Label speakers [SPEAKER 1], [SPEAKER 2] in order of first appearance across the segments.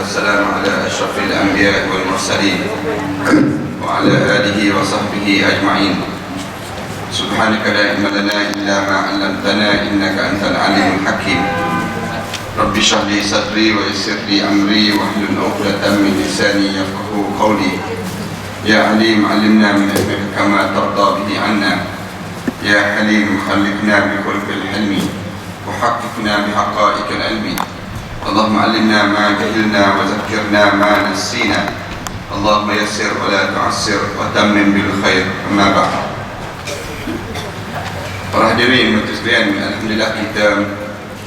[SPEAKER 1] والسلام على أشرف الأنبياء والمرسلين وعلى آله وصحبه أجمعين. سبحانك لا علم لنا إلا ما علمتنا إنك أنت العليم الحكيم. رب اشرح لي صدري ويسر لي أمري واحلل عقدة من لساني يفقهوا قولي. يا عليم علمنا من علمك كما ترضى به عنا. يا حليم خلقنا بخلق الحلم وحققنا بحقائق العلم. اللهم علمنا ما جهلنا وذكرنا ما نسينا. اللهم يسر ولا تعسر وتمم بالخير. أما بعد. Para hadirin sekalian, alhamdulillah kita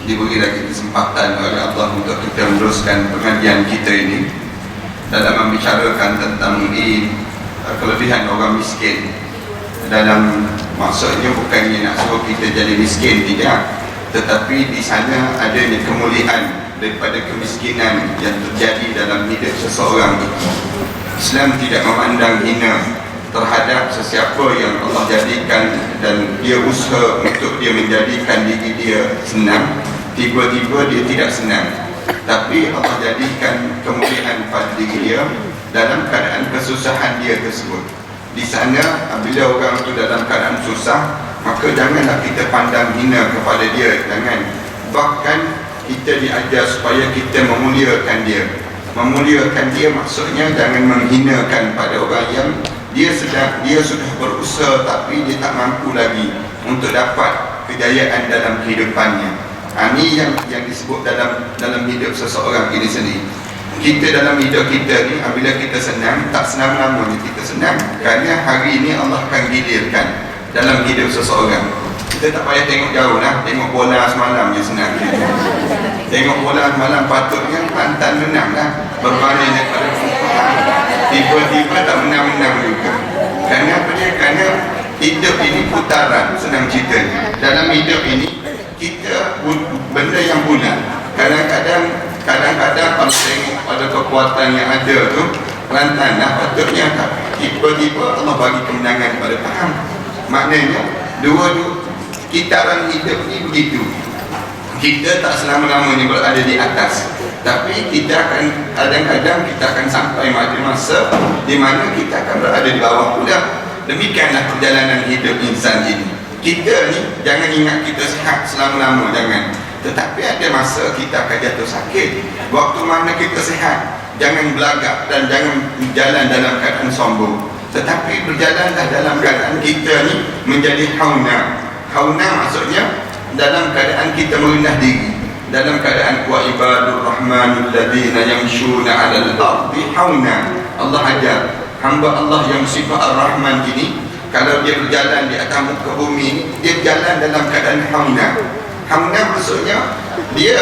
[SPEAKER 1] diberi lagi kesempatan oleh Allah untuk kita meneruskan pengajian kita ini dalam membicarakan tentang kelebihan orang miskin. Dalam maksudnya bukannya nak suruh kita jadi miskin, tidak, tetapi di sana adanya kemuliaan daripada kemiskinan yang terjadi dalam hidup seseorang. Islam tidak memandang hina terhadap sesiapa yang Allah jadikan dan dia usaha untuk dia menjadikan diri dia senang, tiba-tiba dia tidak senang, tapi Allah jadikan kemuliaan pada diri dia dalam keadaan kesusahan dia tersebut. Di sana apabila orang itu dalam keadaan susah, maka janganlah kita pandang hina kepada dia, jangan. Bahkan kita diajar supaya kita memuliakan dia. Memuliakan dia maksudnya jangan menghinakan pada orang yang dia sudah berusaha tapi dia tak mampu lagi untuk dapat kejayaan dalam kehidupannya. Ini yang disebut dalam hidup seseorang ini sendiri. Kita dalam hidup kita ni, apabila kita senang, tak senang-lamanya kita senang, kerana hari ini Allah akan gilirkan dalam hidup seseorang. Kita tak payah tengok jauh lah, tengok bola semalam je senang. Tengok bola semalam patutnya Kelantan menang lah, berbanding daripada tiba-tiba tak menang-menang juga. Kerana apa dia? Kerana hidup ini putaran, senang cerita. Dalam hidup ini kita benda yang bulat. Kadang-kadang kalau tengok pada kekuatan yang ada tu, Kelantan lah patutnya, tak. Tiba-tiba Allah bagi kemenangan kepada Pahang. Maknanya dua-dua kitaran hidup ni begitu. Kita tak selama-lamanya berada di atas, tapi kita akan kadang-kadang kita akan sampai masa di mana kita akan berada di bawah pula. Demikianlah perjalanan hidup insan ini. Kita ni jangan ingat kita sihat selama-lama, jangan. Tetapi ada masa kita akan jatuh sakit. Waktu mana kita sihat, jangan belagak dan jangan berjalan dalam keadaan sombong, tetapi berjalanlah dalam keadaan kita ni menjadi hauna. Hauna maksudnya dalam keadaan kita merendah diri, dalam keadaan wa ibadur rahmanul ladzina yamshuna 'alal ardi hauna. Allah ajar hamba Allah yang sifat ar-Rahman ini, kalau dia berjalan di atas muka bumi, dia berjalan dalam keadaan hauna. Hauna maksudnya dia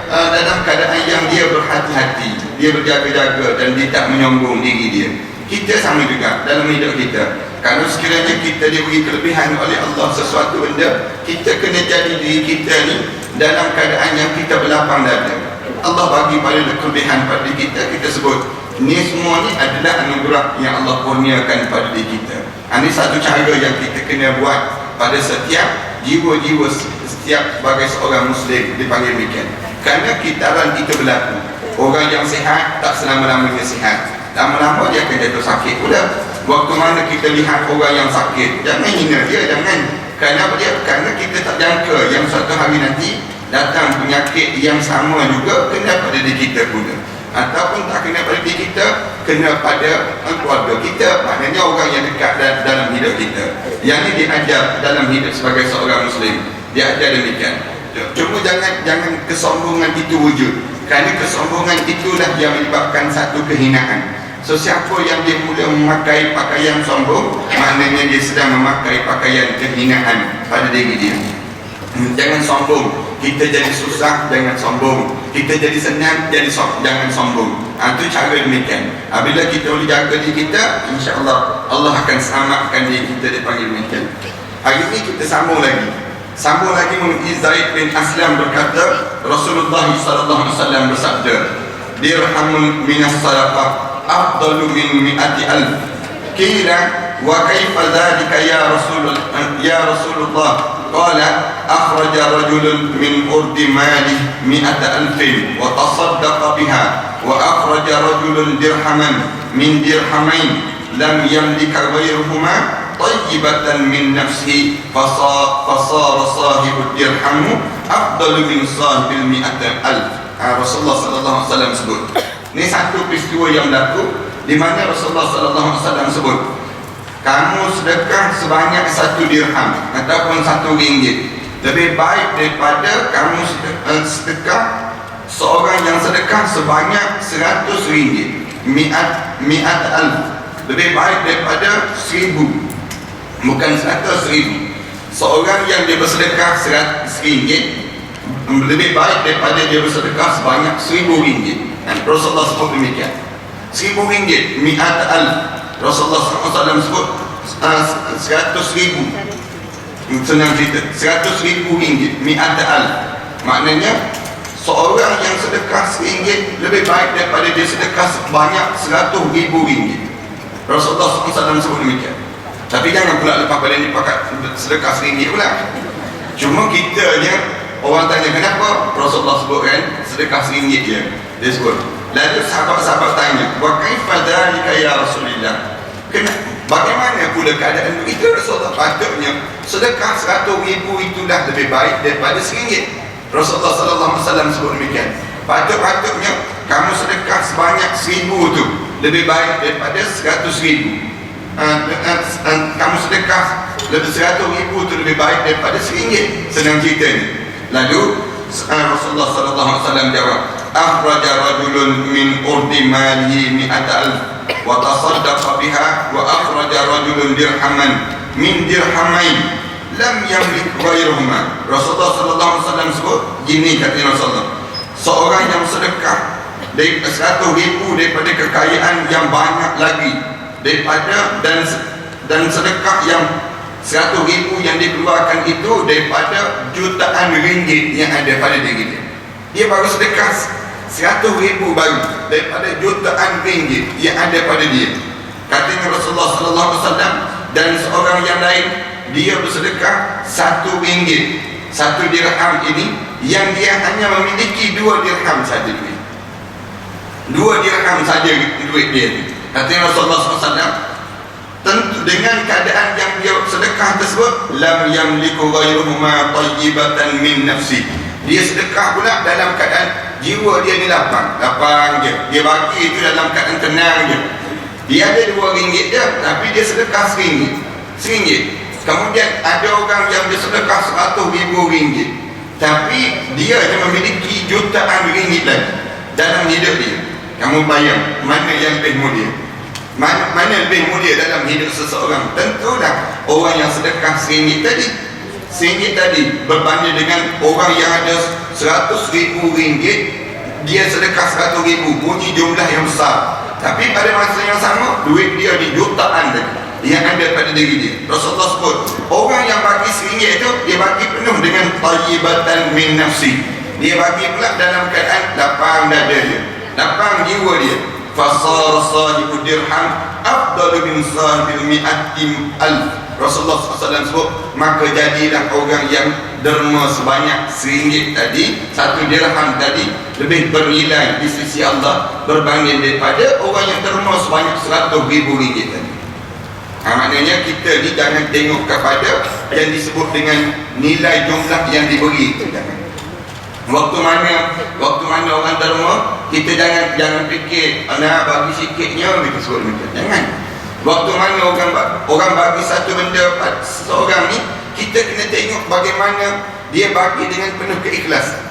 [SPEAKER 1] dalam keadaan yang dia berhati-hati, dia berjaga-jaga dan dia tak menyombong diri dia. Kita sama juga dalam hidup kita. Kalau sekiranya kita diberi kelebihan oleh Allah sesuatu benda, kita kena jadi diri kita ni dalam keadaan yang kita berlapang dada. Allah bagi pada kelebihan pada diri kita, kita sebut ini semua ni adalah anugerah yang Allah kurniakan pada diri kita. Ini satu cara yang kita kena buat pada setiap jiwa-jiwa, setiap sebagai seorang Muslim dipanggil demikian. Kerana kitaran kita berlaku. Orang yang sihat tak selama-lamanya sihat, lama-lama dia akan jatuh sakit pula. Waktu mana kita lihat orang yang sakit, jangan hina dia, jangan. Kerana apa dia? Kerana kita tak jangka yang suatu hari nanti datang penyakit yang sama juga kena pada diri kita pula. Ataupun tak kena pada diri kita, kena pada keluarga kita, maknanya orang yang dekat dalam hidup kita. Yang ini diajar dalam hidup sebagai seorang Muslim, diajar demikian. Cuma jangan kesombongan itu wujud, kerana kesombongan itulah yang menyebabkan satu kehinaan. So siapa yang dia mula memakai pakaian sombong, maknanya dia sedang memakai pakaian kehinaan pada diri dia. Jangan sombong. Kita jadi susah, jangan sombong. Kita jadi senang, jangan sombong. Itu cara demikian. Apabila kita boleh jaga diri kita, insya-Allah Allah akan selamatkan diri kita dipanggil demikian. Hari ini kita sambung lagi mengenai Zaid bin Aslam berkata, Rasulullah sallallahu alaihi wasallam bersabda, dirhamun minas sadaqah afdalu min mi'ati alf. Qila wa kaifa dzalika ya Rasulullah? قال أخرج رجل من أرض ماله 100,000 وتصدق بها وأخرج رجل درهما من درهمين لم يملك غيرهما طيبة من نفسه فصار صاحب الدرهم أفضل من صاحب 100,000. Rasulullah sallallahu alaihi wasallam sebut. Ini satu peristiwa yang berlaku di mana Rasulullah sallallahu alaihi wasallam sebut, kamu sedekah sebanyak 1 dirham ataupun 1 ringgit lebih baik daripada kamu sedekah seorang yang sedekah sebanyak 100 ringgit, mi'at alf, lebih baik daripada 1000, bukan 100,000. Seorang yang dia bersedekah 100 ringgit lebih baik daripada dia bersedekah sebanyak 1000 ringgit. Dan Rasulullah sebut demikian, 1000 ringgit, mi'at alf. Rasulullah SAW sebut 100,000. Senang cerita, 100,000 ringgit, mi'at alf. Maknanya seorang yang sedekah RM1 lebih baik daripada dia sedekah sebanyak 100,000 ringgit. Rasulullah SAW sebut demikian. Tapi jangan pula lepas pada ni pakai sedekah RM1 pula. Cuma kita je, orang tanya kenapa Rasulullah sebutkan sedekah RM1 je, dia sebut. Lalu sahabat-sahabat tanya, wa kaifa dzalika ya Rasulullah, bagaimana pula keadaan itu Rasulullah? Patutnya sedekah 100,000 itulah lebih baik daripada RM1. Rasulullah sallallahu alaihi wasallam sebut demikian. Patutnya kamu sedekah sebanyak 1000 tu lebih baik daripada 100,000. Kamu sedekah 100,000 tu lebih baik daripada RM1. Senang cerita ni. Lalu Rasulullah sallallahu alaihi wasallam jawab, akhraja rajulun min urdi malihi 100,000 wa tasaddaqa biha wa akhraja rajulun dirhaman min dirhamain lam yamlik ghairuhuma. Rasulullah sallallahu alaihi wasallam sebut gini, kata Rasulullah, seorang yang sedekah dari 100,000 daripada kekayaan yang banyak lagi daripada dan sedekah yang 100,000 yang dikeluarkan itu daripada jutaan ringgit yang ada pada diri dia. Dia baru sedekah 100,000 baru daripada jutaan ringgit yang ada pada dia. Katanya Rasulullah sallallahu alaihi wasallam, dan seorang yang lain dia bersedekah 1 ringgit, 1 dirham ini yang dia hanya memiliki 2 dirham saja duit. 2 dirham saja duit dia. Katanya Rasulullah SAW, tentu dengan keadaan yang dia sedekah tersebut, lam yamliku ghairuhuma tayyibatan min nafsi. Dia sedekah pula dalam keadaan jiwa dia ni lapang je. Dia bagi itu dalam keadaan tenang je. Dia ada 2 ringgit je, tapi dia sedekah RM1. Kemudian ada orang yang dia sedekah 100,000 ringgit, tapi dia hanya memiliki jutaan ringgit lagi dalam hidup dia. Kamu bayang mana yang lebih mulia? Mana lebih mulia dalam hidup seseorang? Tentulah orang yang sedekah RM1 tadi berbanding dengan orang yang ada 100,000 ringgit, dia sedekah 100,000, bunyi jumlah yang besar, tapi pada masa yang sama duit dia di jutaan lagi yang ada pada diri dia. Rasulullah sebut, orang yang bagi RM1 itu dia bagi penuh dengan tayyibatan min nafsi. Dia bagi pula dalam keadaan lapang dada dia, lapang jiwa dia. Fasar sahibu dirham afdalu min sahibil mi'atim alf. Rasulullah SAW sebut, maka jadilah orang yang derma sebanyak RM1 tadi, 1 dirham tadi, lebih bernilai di sisi Allah berbanding daripada orang yang derma sebanyak 100,000 ringgit tadi. Maknanya kita ni jangan tengok kepada yang disebut dengan nilai jumlah yang diberi. Waktu mana orang derma, kita jangan fikir nak bagi sikitnya kita sebut demikian. Jangan. Waktu mana orang bagi satu benda pada seorang ni, kita kena tengok bagaimana dia bagi dengan penuh keikhlasan.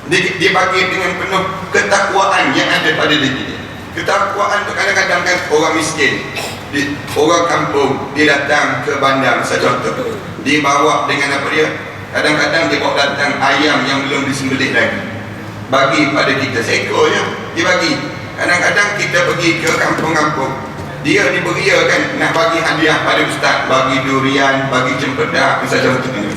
[SPEAKER 1] Dia bagi dengan penuh ketakwaan yang ada pada diri dia. Ketakwaan tu kadang-kadang kan orang miskin, orang kampung, dia datang ke bandar, misalnya contoh, dia bawa dengan apa dia, kadang-kadang dia bawa datang ayam yang belum disembelih lagi, bagi pada kita seekor je dia bagi. Kadang-kadang kita pergi ke kampung-kampung, dia diberiakan nak bagi hadiah pada ustaz, bagi durian, bagi cempedak, misalnya contoh ni,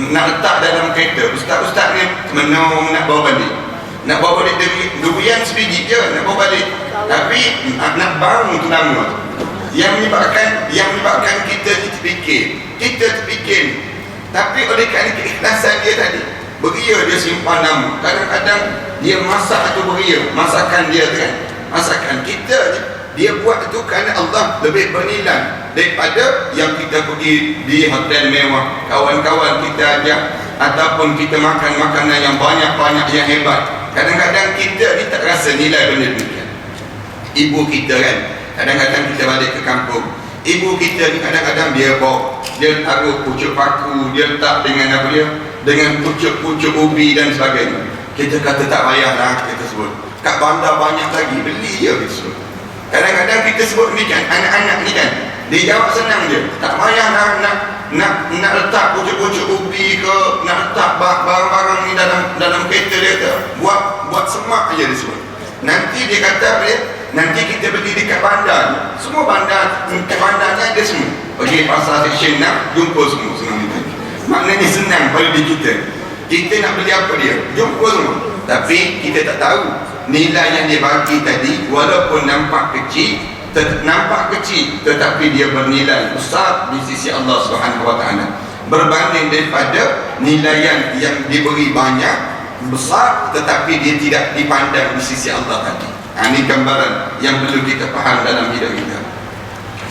[SPEAKER 1] nak letak dalam kereta. Ustaz-ustaz ni menung nak bawa balik, durian sebiji je nak bawa balik, tapi nak bau tu lama. Yang menyebabkan kita terfikir Tapi oleh kerana keikhlasan dia tadi, beria dia simpan nama. Kadang-kadang dia masak atau beria, masakan dia tu kan, masakan kita je, dia buat itu kerana Allah lebih bernilai daripada yang kita pergi di hotel mewah, kawan-kawan kita ajak, ataupun kita makan makanan yang banyak-banyak yang hebat. Kadang-kadang kita ni tak rasa nilai benda demikian. Ibu kita kan, kadang-kadang kita balik ke kampung, ibu kita ni kadang-kadang dia bawa, dia taruh pucuk paku, dia letak dengan apa dia, dengan pucuk-pucuk ubi dan sebagainya. Kita kata tak payahlah, kita sebut kat bandar banyak lagi, beli je kita sebut. Kadang-kadang kita sebut ni kan, anak-anak ni kan, dia jawab senang je, tak payahlah nak letak pucuk-pucuk ubi ke, nak letak barang-barang ni dalam kereta dia tu, buat semak aja dia sebut. Nanti dia kata apa dia, nanti kita pergi dekat bandar, semua bandar, dekat bandar ni ada semua, pergi pasar section nak jumpa semua itu. Maknanya senang pada diri kita nak beli apa dia, jumpa semua. Tapi kita tak tahu nilai yang dia bagi tadi, walaupun nampak kecil, tetapi dia bernilai besar di sisi Allah Subhanahu Wa Taala, berbanding daripada nilai yang diberi banyak besar tetapi dia tidak dipandang di sisi Allah tadi. Ini gambaran yang perlu kita faham dalam hidup kita.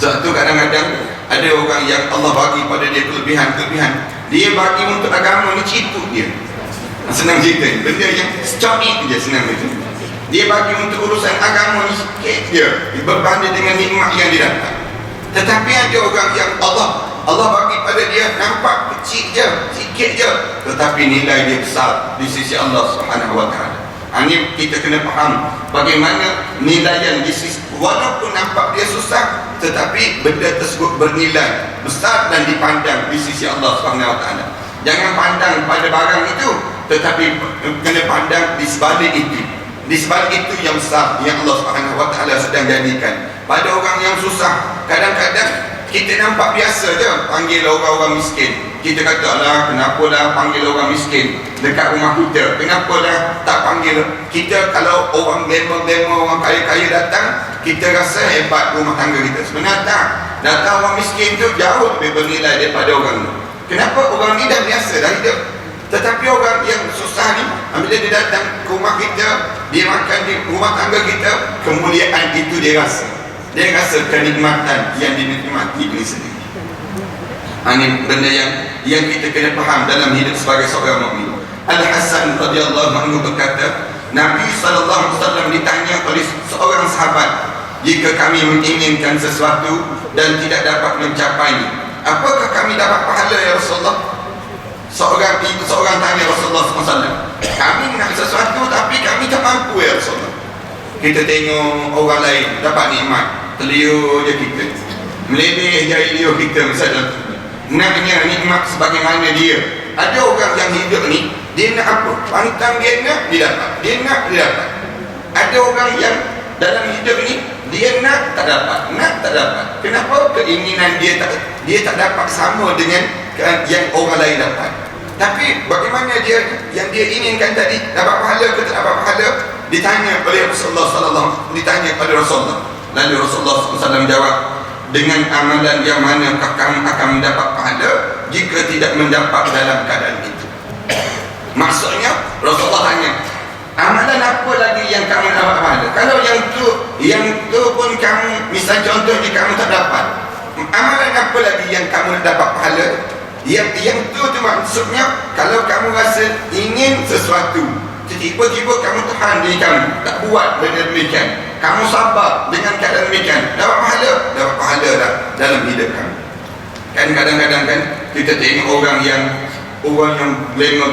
[SPEAKER 1] Sebab tu kadang-kadang ada orang yang Allah bagi pada dia kelebihan-kelebihan, dia bagi untuk agama ni cituk dia, senang cerita, benda yang secamik je, senang itu. Dia bagi untuk urusan agama ni sikit je berbanding dengan nikmat yang dia dapat. Tetapi ada orang yang Allah bagi pada dia nampak kecil je, sikit je, tetapi nilai dia besar di sisi Allah Subhanahu Wa Taala. Ini kita kena faham bagaimana nilaian di sisi, walaupun nampak dia susah, tetapi benda tersebut bernilai besar dan dipandang di sisi Allah Subhanahu Wa Taala. Jangan pandang pada barang itu, tetapi kena pandang di sebalik itu. Di sebalik itu yang besar yang Allah Subhanahu Wa Taala sedang jadikan pada orang yang susah. Kadang-kadang kita nampak biasa je panggil orang-orang miskin. Kita kata lah, kenapa dah panggil orang miskin dekat rumah kita, kenapa dah tak panggil kita. Kalau orang glamour-glamour, orang kaya-kaya datang, kita rasa hebat rumah tangga kita. Sebenarnya tak, datang orang miskin tu jauh lebih bernilai daripada orang ni. Kenapa? Orang ni dah biasa dah hidup. Tetapi orang yang susah ni, bila dia datang ke rumah kita, dia makan di rumah tangga kita, kemuliaan itu dia rasa. Dia rasa kenikmatan yang dinikmati diri sendiri. Ini benda yang kita kena faham dalam hidup sebagai seorang mukmin. Al-Hasan radhiyallahu anhu berkata, Nabi SAW ditanya oleh seorang sahabat, jika kami menginginkan sesuatu dan tidak dapat mencapainya, apakah kami dapat pahala ya Rasulullah? Seorang tanya Rasulullah SAW, kami nak sesuatu tapi kami tak mampu ya Rasulullah. Kita tengok orang lain dapat nikmat, terliur je kita, melebih jari liur kita misalnya, naknya nikmat sebagaimana dia. Ada orang yang hidup ni, dia nak apa? Pantang dia nak, dia dapat. Dia nak, dia dapat. Ada orang yang dalam hidup ni, dia nak, tak dapat. Nak, tak dapat. Kenapa? Keinginan dia tak dapat sama dengan yang orang lain dapat. Tapi bagaimana dia yang dia inginkan tadi, dapat pahala ke tak dapat pahala? Ditanya oleh Rasulullah SAW, ditanya pada Rasulullah. Lalu Rasulullah SAW jawab, dengan amalan yang manakah kamu akan mendapat pahala jika tidak mendapat dalam keadaan itu? Maksudnya Rasulullah tanya, amalan apa lagi yang kamu dapat pahala? Kalau yang tu pun kamu, misal contohnya kamu tak dapat, amalan apa lagi yang kamu dapat pahala? Yang tu maksudnya, kalau kamu rasa ingin sesuatu, tiba-tiba kamu tahan diri kamu, tak buat benda demikian, kamu sabar dengan keadaan demikian, dapat pahala dah dalam hidup kamu. Kan kadang-kadang kan kita tengok orang yang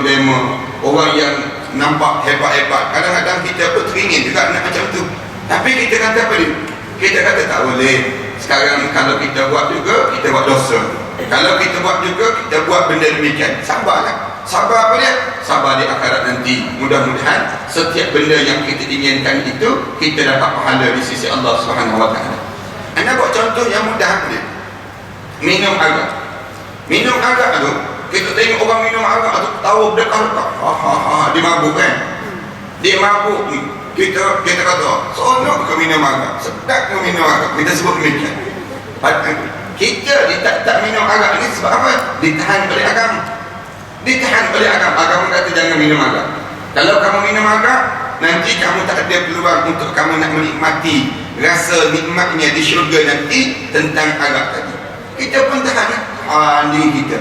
[SPEAKER 1] glamour, orang yang nampak hebat-hebat, kadang-kadang kita pun teringin juga nak macam tu. Tapi kita kata apa dia? Kita kata tak boleh. Sekarang kalau kita buat juga, kita buat dosa. Kalau kita buat juga, kita buat benda demikian. Sabarlah. Sabar apa dia? Sabar di akhirat nanti. Mudah-mudahan setiap benda yang kita inginkan itu, kita dapat pahala di sisi Allah Subhanahu Wa Taala. Anda buat contoh yang mudah dia. Minum arak. Minum arak tu, kita tengok orang minum arak tu tahu berdekat-dekat. Dia mabuk kan? Dia mabuk ni. Kita kata, seronok ke minum arak? Sedap ke minum arak? Kita sebut demikian. Kita tak minum arak ni sebab apa? Ditahan oleh agama. Ditahan oleh agama. Agama kata jangan minum arak. Kalau kamu minum arak, nanti kamu tak ada peluang untuk kamu nak menikmati rasa nikmatnya di syurga nanti tentang arak tadi. Kita pun tahan diri kita.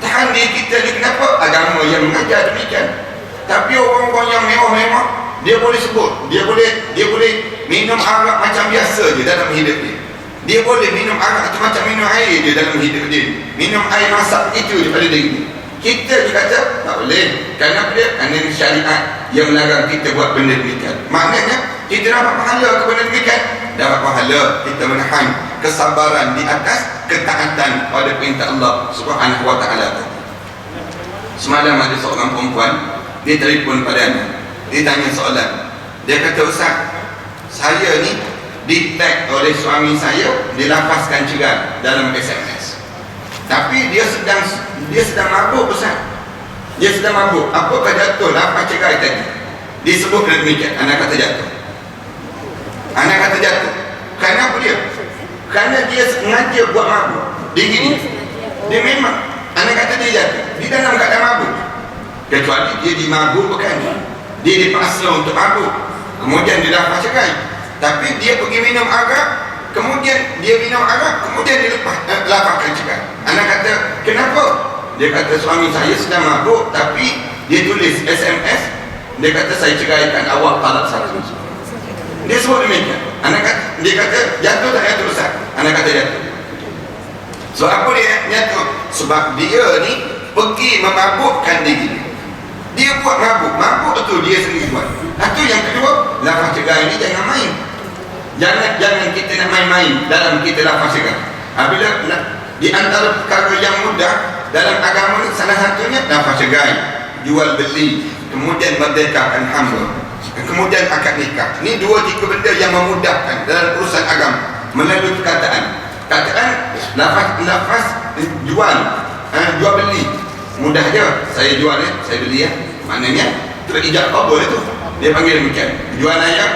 [SPEAKER 1] Tahan diri kita ni kenapa? Agama yang mengajar demikian. Tapi orang-orang yang mewah-mewah, dia boleh sebut, dia boleh minum arak macam biasa je dalam hidup dia. Dia boleh minum arak itu macam minum air je dalam hidup dia. Minum air masak itu je pada diri dia. Kita je kata tak boleh. Kenapa dia? Kerana syariat yang melarang kita buat benda demikian. Maknanya kita dapat pahala ke benda demikian. Dapat pahala kita menahan kesabaran di atas ketaatan pada perintah Allah Subhanahu wa taala. Semalam ada seorang perempuan, dia telefon pada anak. Dia tanya soalan. Dia kata, "Ustaz, saya ni di-tag oleh suami saya, dilafazkan cerai dalam SMS. Tapi dia sedang mabuk, Ustaz. Dia sedang mabuk. Apakah jatuh lafaz cerai tadi? Disebut demikian." Anak kata jatuh. Anak kata jatuh. Kenapa dia? Kerana dia sengaja buat mabuk. Dia gini. Dia memang. Anak kata dia jatuh. Di dalam keadaan mabuk. Kecuali dia dimabukkan. Dia dipaksa untuk mabuk. Kemudian dia lafaz cerai. Tapi dia pergi minum arak. Kemudian dia minum arak. Kemudian dia lafazkan cerai. Anak kata, kenapa? Dia kata suami saya sedang mabuk. Tapi dia tulis SMS. Dia kata saya ceraikan awak talak satu. Dia sebut demikian. Dia kata jatuh tak jatuh, Ustaz? Anak kata jatuh. So apa dia jatuh? Sebab dia ni pergi memabukkan diri. Dia buat mabuk tu dia sendiri buat. Itu yang kedua, lafaz cerai ni jangan main. Jangan kita nak main-main dalam kita lafaz cerai. Apabila di antara perkara yang mudah dalam agama ni, salah satunya lafaz cerai, jual beli, kemudian merdekakan hamba, kemudian akad nikah. Ini 2-3 benda yang memudahkan dalam urusan agama melalui perkataan. Lafaz jual beli mudah je. Saya jual saya beli ya. Maknanya terijab kabul itu. Dia panggil demikian. Jual ayam,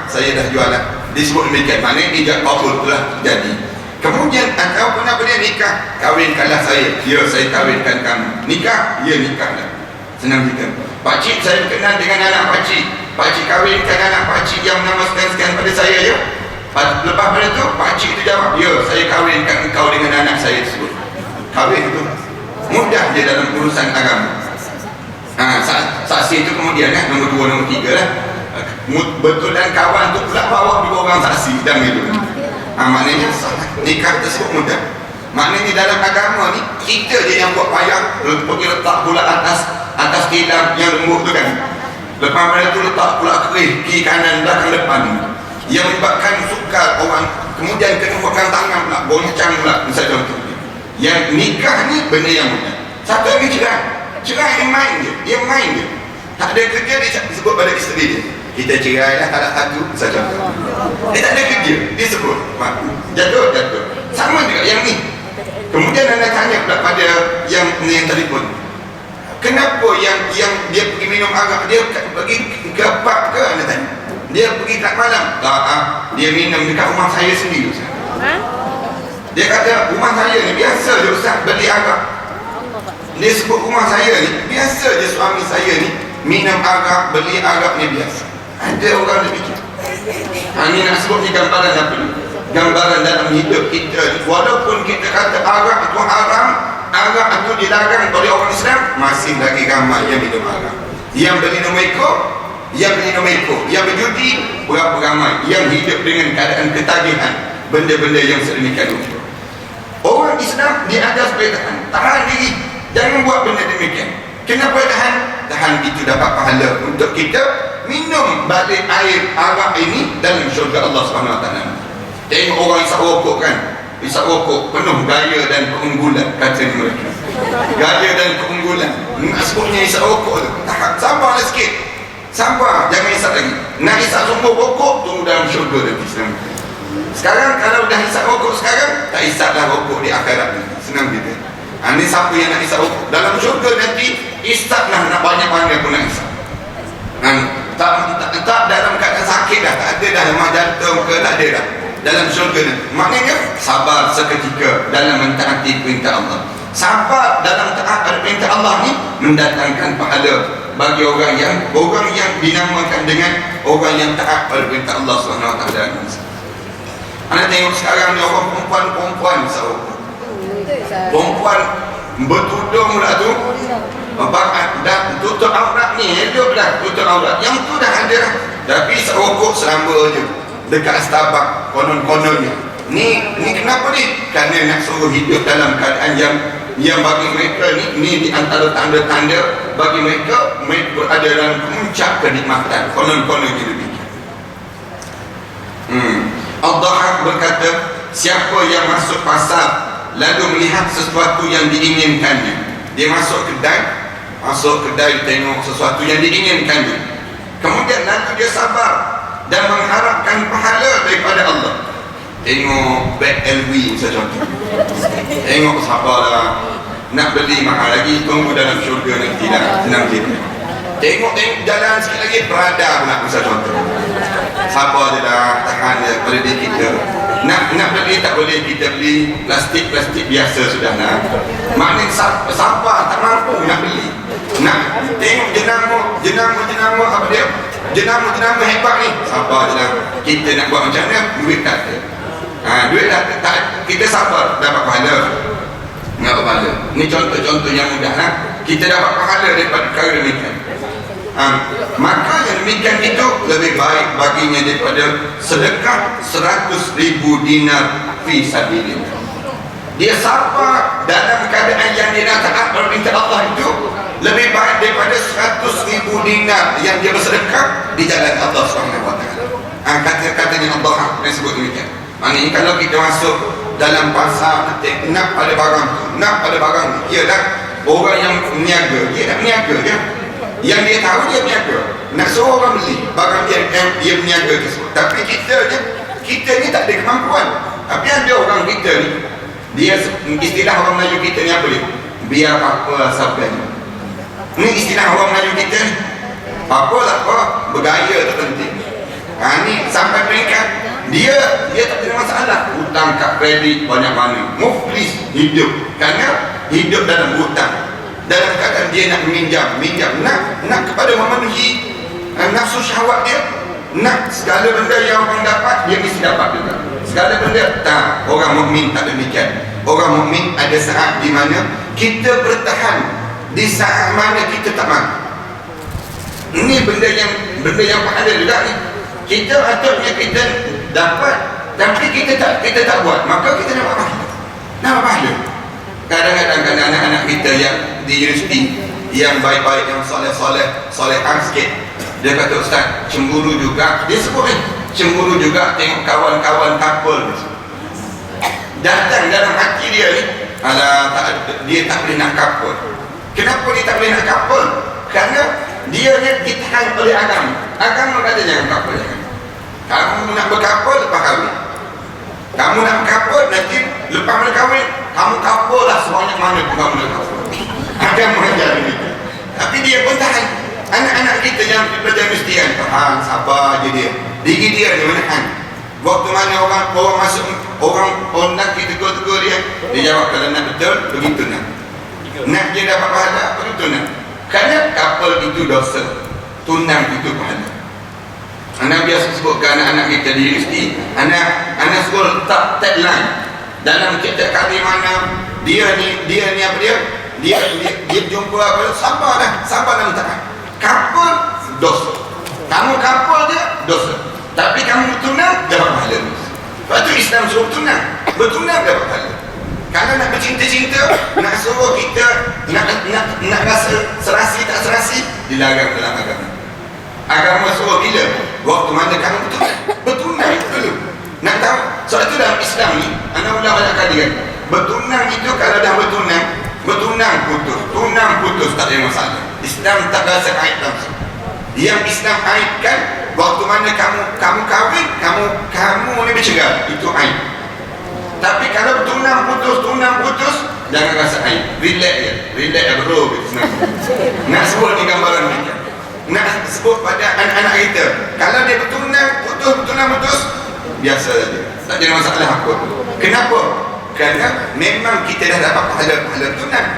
[SPEAKER 1] saya dah jual lah. Disebut demikian. Maknanya ijab kabul telah jadi. Kemudian atau kenapa dia nikah? Kawinkanlah saya. Ya, saya kawinkan kamu. Nikah? Ya, nikah dah. Senang kita. Pakcik saya berkenan dengan anak pakcik. Pakcik kawinkan anak pakcik yang nama sekian-sekian pada saya ya. Lepas pada itu pakcik itu jawab, ya, saya kawinkan engkau dengan anak saya tersebut. Kawin itu mudah je dalam urusan agama. Saksi itu kemudian nombor 2, nombor 3 lah. Betul dan kawan tu pula bawa 2 orang saksi dan itu. Maknanya nikah tersebut mudah. Maknanya dalam agama ni kita je yang buat payah pergi letak pula atas tilam yang lembut tu kan. Lepas pada tu letak pula kerih kiri kanan belakang depan ni, yang menyebabkan sukar orang. Kemudian kena pegang tangan pula, goncang pula. Misalnya contoh yang nikah ni benda yang mudah. Satu lagi cerai dia main je. Dia main je, tak ada kerja. Dia sebut pada isteri dia, kita cerai lah, tak ada satu. Misalnya contoh dia tak ada kerja, dia sebut jatuh. Sama juga yang ni. Kemudian anda tanya pula pada yang telefon, kenapa yang dia pergi minum arak, dia pergi ke pub ke? Anda tanya. Dia pergi kat malam. Dia minum dekat rumah saya sendiri, Ustaz. Dia kata rumah saya ni biasa je, Ustaz, beli arak. Dia sebut rumah saya ni biasa je, suami saya ni minum arak, beli arak ni biasa. Ada orang demikian. Ini nak sebut ni gambaran apa ni? Gambaran dalam hidup kita. Walaupun kita kata arak itu haram, arak itu dilarang oleh orang Islam, masih lagi ramai yang minum arak. Yang bernilai meko, yang berjudi, berapa ramai yang hidup dengan keadaan ketagihan, benda-benda yang sedemikian rupa. Orang Islam diajar supaya tahan diri, jangan buat benda demikian. Kenapa tahan? Tahan itu dapat pahala untuk kita minum balik air arak ini dalam syurga Allah SWT. Tengok orang isap rokok kan, isap rokok penuh gaya dan keunggulan, kata mereka. Gaya dan keunggulan. Maksudnya isap rokok tu, sabarlah sikit, sabar, jangan isap lagi. Nak isap semua rokok, tunggu dalam syurga nanti. Sekarang kalau dah isap rokok sekarang, tak isaplah rokok di akhirat nanti. Senang kita. Ini siapa yang nak isap rokok dalam syurga nanti, isaplah, nak banyak-banyak pun nak isap. Tak dalam keadaan sakit dah, tak ada dah lemah jantung ke, tak ada dah dalam syurga nanti. Maknanya sabar seketika dalam mentaati perintah Allah. Sabar dalam taat pada perintah Allah ni mendatangkan pahala bagi orang yang dinamakan dengan orang yang taat pada perintah Allah Subhanahu Wa Taala. Anda tengok sekarang ni orang perempuan perempuan bertudung lah tu, dah tutup aurat ni, hidup dah tutup aurat, yang tu dah ada, tapi serokok selamba je dekat Starbucks konon-kononnya. Ni kenapa ni? Kerana nak suruh hidup dalam keadaan yang bagi mereka ni di antara tanda-tanda bagi mereka berada dalam puncak kenikmatan, konon-kononnya demikian. Al-Dhahak berkata, siapa yang masuk pasar lalu melihat sesuatu yang diinginkannya, dia masuk kedai tengok sesuatu yang diinginkannya, kemudian lalu dia sabar dan mengharapkan pahala daripada Allah. Tengok beg LV misalnya contoh, tengok sabarlah, nak beli mahal lagi, tunggu dalam syurga nanti dah senang kita. Tengok jalan sikit lagi Prada pula misalnya contoh, sabar je dah, tahan je pada diri kita. Nak beli tak boleh, kita beli plastik biasa sudah nak. Maknanya sabar, tak mampu nak beli. Nak tengok jenama apa dia? Jenama hebat ni, sabar je lah. Kita nak buat macam mana? Duit tak ada. Duit tak, kita sabar, dapat pahala. Dapat pahala. Ni contoh-contoh yang mudah lah. Kita dapat pahala daripada perkara demikian. Maka yang demikian itu lebih baik baginya daripada sedekah 100,000 dinar fi sabilillah. Dia sabar dalam keadaan yang dia nak taat perintah Allah itu lebih baik daripada 100,000 dinar yang dia bersedekah di jalan Allah SWT. Kata-katanya Allah yang sebut demikian. Maknanya kalau kita masuk dalam pasar, nak pada barang tu, dia dah orang yang meniaga, dia dah meniaga je. Yang dia tahu dia meniaga, nak suruh orang beli barang dia meniaga tersebut. Tapi kita ni tak ada kemampuan. Tapi ada orang kita ni, dia istilah orang Melayu kita ni apa dia? Biar apa sabdanya. Ni istilah orang Melayu kita ni, apa tak apa, bergaya tak penting. Ni sampai peringkat dia tak ada masalah, hutang kat kredit banyak mana, muflis hidup, kerana hidup dalam hutang. Dalam keadaan dia nak minjam, nak kepada memenuhi nafsu syahwat dia, nak segala benda yang orang dapat, dia mesti dapat juga. Segala benda, tak. Orang mukmin tak demikian. Orang mukmin ada saat di mana kita bertahan, di saat mana kita tak mampu. Ini benda yang ada juga ni. Kita patutnya kita dapat, tapi kita tak buat, maka kita dapat pahala. Kadang-kadang anak-anak kita yang di universiti, yang baik-baik, yang solehan sikit, dia kata, Ustaz, cemburu juga. Dia sebut cemburu juga tengok kawan-kawan couple datang dalam hati dia ni, dia tak boleh nak couple. Kenapa dia tak boleh nak couple? Kerana dia ni ditahan oleh agama. Agama kata jangan couple, jangan. Kamu nak berkouple, lepas kahwin. Kamu nak berkouple, nanti lepas mana kahwin, kamu couple lah sebanyak mana pun kamu nak couple. Agama mengajar ini. Tapi dia pun tahan. Anak-anak kita yang belajar mesti kan, tahan, sabar je dia. Diri dia ni menahan. Waktu mana orang masuk, orang nak kita tegur dia, dia jawab, kalau nak betul, begitu nak. Nak dia dapat pahala, begitu nak. Kerana couple itu dosa, tunang itu pahala. Anak biasa sebut ke anak-anak kita di universiti, anak sekolah letak tagline dalam tiap-tiap kali mana dia ni apa dia jumpa apa, sabar dan tahan. Couple dosa, kamu couple je dosa, tapi kamu bertunang dapat pahala. Sebab tu Islam suruh bertunang dapat pahala. Kalau nak bercinta-cinta, nak suruh kita nak rasa serasi tak serasi, dilarang dalam agama. Agama suruh bila? Waktu mana kamu bertunang dulu. Nak tahu? Soal itu dalam Islam ni, anak ulang banyak kali kan, bertunang itu kalau dah bertunang putus tak ada masalah. Islam tak rasa aib langsung. Yang Islam aibkan waktu mana kamu kahwin, kamu ni bercerai, itu aib. Tapi kalau tunang putus, jangan rasa aib. Relax bro. Nak sebut ni gambaran ni. Nak sebut pada anak-anak kita, kalau dia bertunang putus, biasa saja, tak ada masalah apa. Kenapa? Kerana memang kita dah dapat pahala tunang.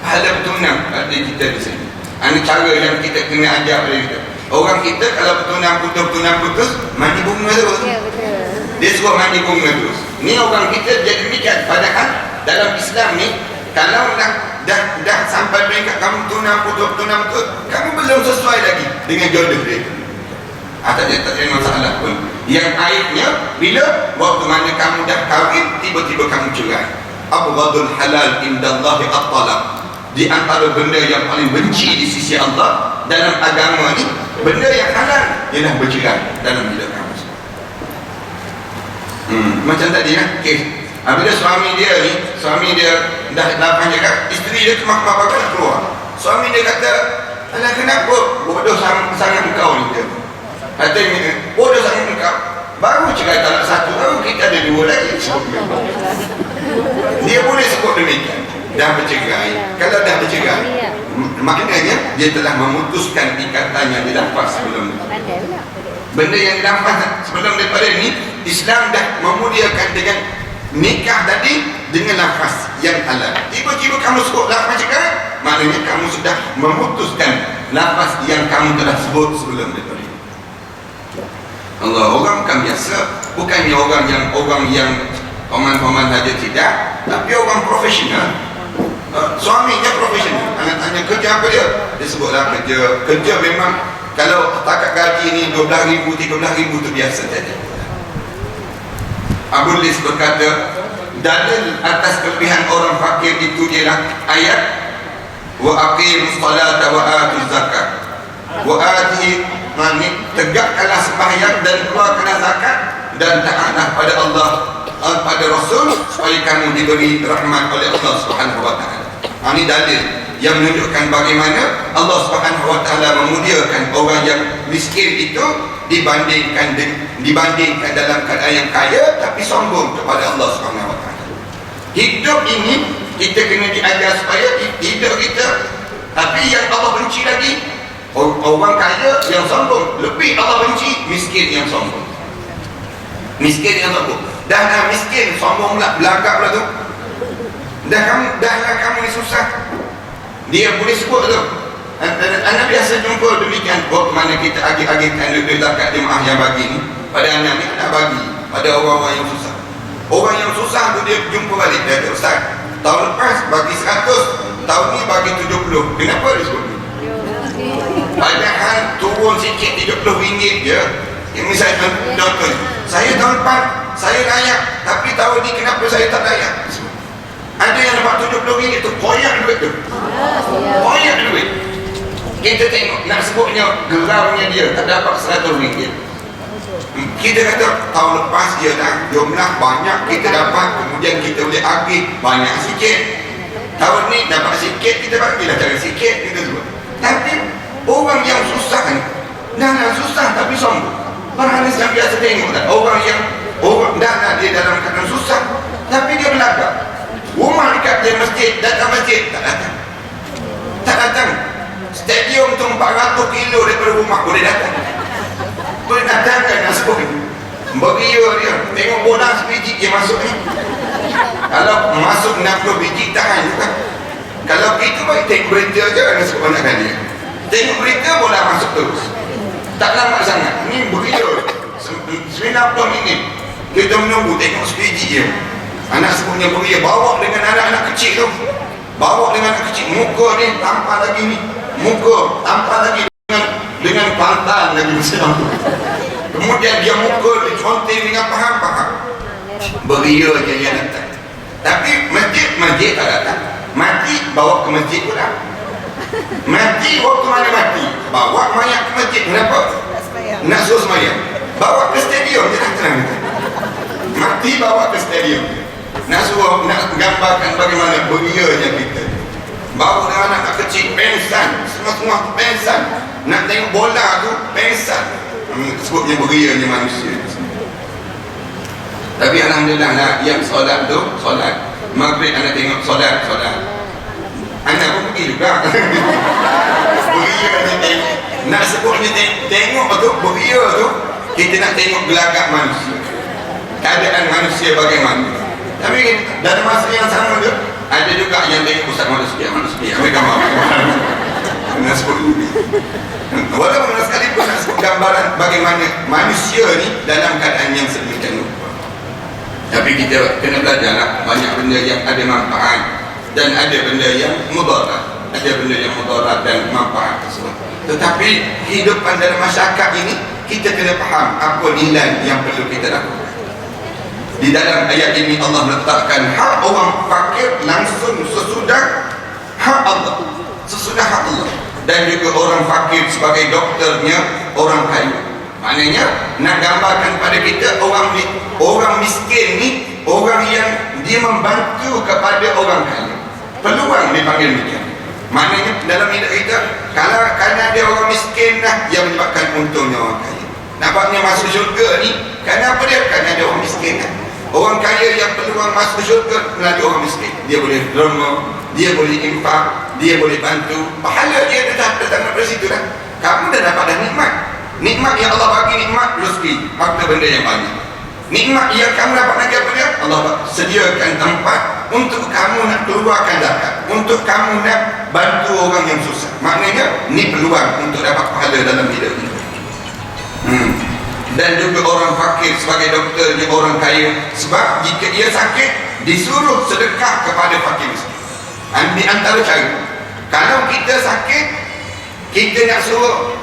[SPEAKER 1] Pahala tunang pada kita di sini. Ini cara yang kita kena ajar pada kita. Orang kita kalau bertunang putus, mandi bunga terus.
[SPEAKER 2] Ya, betul.
[SPEAKER 1] Dia suruh mandi bunga terus. Ni orang kita jadi demikian. Padahal dalam Islam ni, kalau dah sampai peringkat kamu tunang putus, kamu belum sesuai lagi dengan jodoh dia. Tak ada masalah pun. Yang aibnya, bila waktu mana kamu dah kahwin, tiba-tiba kamu cerai. Abghadul halal indallahi at-talaq. Di antara benda yang paling benci di sisi Allah dalam agama ni, benda yang halal ialah bercerai dalam hidup kamu. Macam tadi lah, kes. Bila suami dia dah 8 cakap, isteri dia kemak-kemak nak keluar. Suami dia kata, alah kenapa bodoh sangat engkau ni dia. Katanya, bodoh sangat engkau. Baru cerai talak 1, baru kita ada 2 lagi. Dia boleh sebut demikian. Dah bercerai. Kalau dah bercerai, maknanya dia telah memutuskan ikatan yang dilafaz sebelum itu. Benda yang dilafaz sebelum daripada ni, Islam dah memuliakan dengan nikah tadi dengan lafaz yang halal. Tiba-tiba kamu sebut lafaz cerai, maknanya kamu sudah memutuskan lafaz yang kamu telah sebut sebelum daripada. Allah, orang bukan biasa, bukannya orang yang paman-paman saja, tidak, tapi orang profesional. Suaminya profesional. Anak tanya kerja apa dia? Dia sebutlah kerja memang kalau takat gaji ni 12,000, 13,000 tu biasa saja. Abu Lis berkata, dalil atas kelebihan orang fakir itu ialah ayat wa aqimus salata wa atuz zakat wa ati mani, tegakkanlah sembahyang dan keluarkanlah zakat dan taatlah pada Allah, pada Rasul, supaya kamu diberi rahmat oleh Allah Subhanahu wa taala. Ini dalil yang menunjukkan bagaimana Allah Subhanahu wa taala memuliakan orang yang miskin itu dibandingkan dalam keadaan yang kaya tapi sombong kepada Allah Subhanahu wa taala. Hidup ini kita kena diajar supaya hidup kita, tapi yang Allah benci lagi orang kaya yang sombong, lebih Allah benci miskin yang sombong. Miskin yang sombong. Dah miskin, sombong pula, belagak pula tu. Dah kamu ni susah. Dia boleh sebut tu. Anak biasa jumpa demikian. Waktu mana kita agih-agihkan duit zakat jemaah yang bagi ni, pada anak ni nak bagi pada orang-orang yang susah. Orang yang susah tu dia jumpa balik. Dia kata, Ustaz, tahun lepas bagi 100, tahun ni bagi 70. Kenapa dia sebut ni? Padahal turun sikit RM30 je. Misalnya contoh, saya tahun lepas saya layak, tapi tahun ni kenapa saya tak layak? Ada yang dapat RM70 tu koyak duit tu. Koyak duit. Kita tengok, nak sebutnya geramnya dia tak dapat RM100. Kita kata tahun lepas dia dah jumlah banyak kita dapat, kemudian kita boleh agih banyak sikit. Tahun ni dapat sikit, kita bagilah cara sikit kita sebut. Tapi orang yang susah ni, dah susah tapi sombong. Orang yang biasa tengok tak? Orang dah dia dalam keadaan susah tapi dia belagak. Rumah dekat dia masjid, datang masjid tak datang. Stadium tu 400 kilo daripada rumah boleh datang. Boleh datang kan masuk. Beria dia, tengok bola sebiji dia masuk ni. Kalau masuk 60 biji tahan juga. Kalau kita baik tengok berita je kan masuk banyak kali. Tengok berita bola masuk terus. Tak lama sangat. Ni beria 90 minit. Kita menunggu tengok sebiji dia. Anak sebutnya beria, bawa dengan anak-anak kecil tu. Bawa dengan anak kecil, muka ni tampak lagi ni. Muka tampak lagi dengan pantan lagi macam tu. Kemudian dia muka diconteng dengan paham-paham. Beria je yang datang. Tapi masjid tak datang. Mati bawa ke masjid pula. Mati waktu mana mati? Bawa mayat ke masjid. Kenapa? Nak suruh semayang. Bawa ke stadium je dah terang. Mati bawa ke stadium. Nak gambarkan bagaimana berianya kita. Bawa dengan anak kecil, pensan. Semua pensan. Nak tengok bola tu, pensan. Sebutnya berianya manusia. Tapi alhamdulillah lah, yang solat tu, solat. Maghrib anak tengok solat. Anak pun pergi juga. Berianya tengok. Nak sebutnya tengok tu, beria tu, kita nak tengok gelagak manusia. Keadaan manusia bagaimana. Tapi dalam masa yang sama tu ada juga yang tengok Ustaz manusia mereka mahu kena sebut walaupun sekalipun nak sebut gambaran bagaimana manusia ni dalam keadaan yang sedemikian rupa. Tapi kita kena belajar lah, banyak benda yang ada manfaat dan ada benda yang mudarat, ada benda yang mudarat dan manfaat tersebut. Tetapi hidupan dalam masyarakat ini kita kena faham apa nilai yang perlu kita lakukan. Di dalam ayat ini Allah letakkan hak orang fakir langsung sesudah hak Allah, sesudah hak Allah, dan juga orang fakir sebagai doktornya orang kaya. Maknanya nak gambarkan pada kita orang miskin ni orang yang dia membantu kepada orang kaya. Peluang dipanggil demikian. Maknanya dalam hidup kita kalau kerana ada orang miskin lah yang menyebabkan untungnya orang kaya. Nampaknya masuk syurga ni kerana apa dia? Kerana ada orang miskin kan. Orang kaya yang peluang masuk syurga melalui orang miskin. Dia boleh derma, dia boleh infak, dia boleh bantu. Pahala dia datang dari situ lah. Kamu dah dapat dah nikmat. Nikmat yang Allah bagi, nikmat rezeki, harta benda yang banyak. Nikmat yang kamu dapat lagi apa dia? Allah sediakan tempat untuk kamu nak keluarkan zakat, untuk kamu nak bantu orang yang susah. Maknanya ni peluang untuk dapat pahala dalam hidup ini. Dan juga orang fakir sebagai doktor ni orang kaya, sebab jika ia sakit disuruh sedekah kepada fakir miskin. Di antara cara kalau kita sakit, kita nak suruh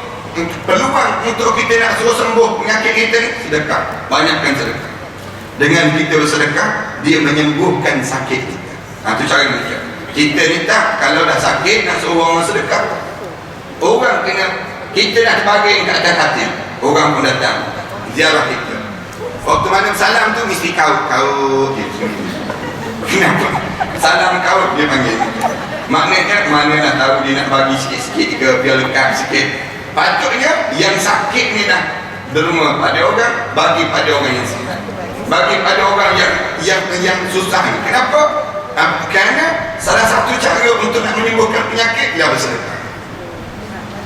[SPEAKER 1] peluang untuk kita nak suruh sembuh penyakit kita ni, sedekah, banyakkan sedekah. Dengan kita bersedekah, dia menyembuhkan sakit kita. Itu cara dia. Kita ni tak, kalau dah sakit nak suruh orang sedekah, orang kena, kita nak terbaring ke atas katil, orang pun datang ziarah kita. Waktu mana salam tu mesti kau kenapa? Salam kau dia panggil. Maknanya mana nak tahu dia nak bagi sikit-sikit ke biar lekat sikit. Patutnya yang sakit ni dah derma pada orang, bagi pada orang yang sihat, bagi pada orang yang susah. Kenapa? Kerana salah satu cara untuk nak menyembuhkan penyakit ialah bersedekah.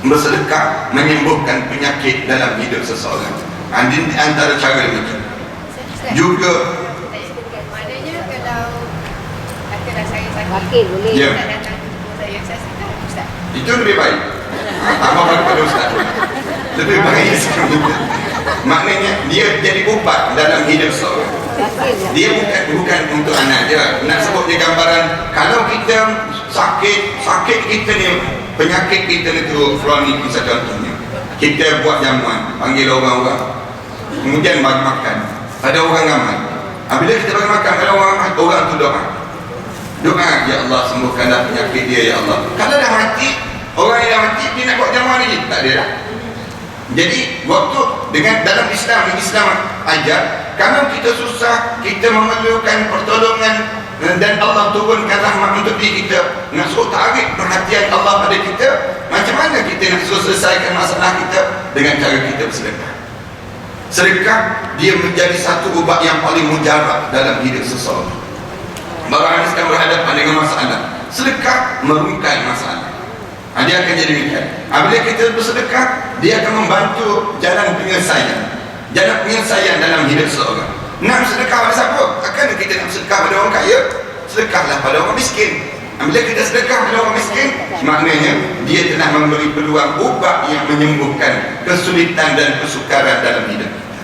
[SPEAKER 1] Bersedekah menyembuhkan penyakit dalam hidup seseorang. Di antara cara demikian juga.
[SPEAKER 2] Maknanya kalau katalah saya sakit, boleh tak datang jumpa saya sedekah Ustaz?
[SPEAKER 1] Itu lebih baik. Tambah daripada Ustaz. Lebih baik sekali. Maknanya dia jadi ubat dalam hidup seorang. Dia bukan untuk anak dia. Nak sebut dia gambaran, kalau kita sakit kita ni, penyakit kita ni tu kronik misalnya contohnya, kita buat jamuan, panggil orang-orang, kemudian bagi makan pada orang ramai. Bila kita bagi makan pada orang ramai, orang tu doa, ya Allah sembuhkanlah penyakit dia ya Allah. Kalau dah mati, orang yang dah mati, dia nak buat jamuan lagi? Tak ada dah. Jadi waktu dengan dalam Islam ajar, kalau kita susah, kita memerlukan pertolongan dan Allah turunkan rahmat untuk diri kita, nak suruh tarik perhatian Allah pada kita, macam mana kita nak suruh selesaikan masalah kita? Dengan cara kita bersedekah. Sedekah dia menjadi satu ubat yang paling mujarab dalam hidup seseorang. Barang sedang berhadapan dengan masalah, sedekah merungkai masalah. Dia akan jadi demikian. Bila kita bersedekah, dia akan membantu jalan penyelesaian dalam hidup seseorang. Nak sedekah pada siapa? Takkan kita nak sedekah pada orang kaya? Sedekahlah pada orang miskin. Bila kita sedekah pada orang miskin, maknanya dia telah memberi peluang ubat yang menyembuhkan kesulitan dan kesukaran dalam hidup kita.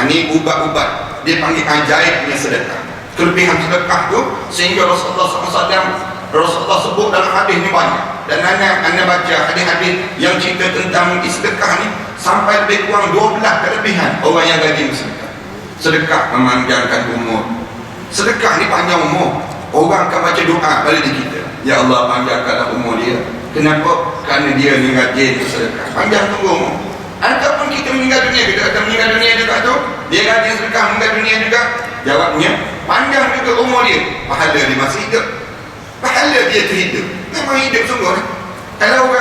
[SPEAKER 1] Ini ubat-ubat, dia panggil ajaibnya sedekah. Kelebihan sedekah tu sehingga Rasulullah sebut dalam hadis ni banyak. Dan anda baca hadis-hadis yang cerita tentang sedekah ni sampai lebih kurang 12 kelebihan orang yang rajin bersedekah. Sedekah memanjangkan umur. Sedekah ni panjang umur. Orang akan baca doa pada diri kita, ya Allah panjangkanlah umur dia. Kenapa? Kerana dia ni rajin bersedekah, panjang umur. Ataupun kita meninggal dunia, kita akan meninggal dunia juga tu, dia rajin sedekah meninggal dunia juga. Jawabnya, panjang juga umur dia. Pahala dia masih hidup, pahala dia tu hidup. Memang hidup sungguh. Kalau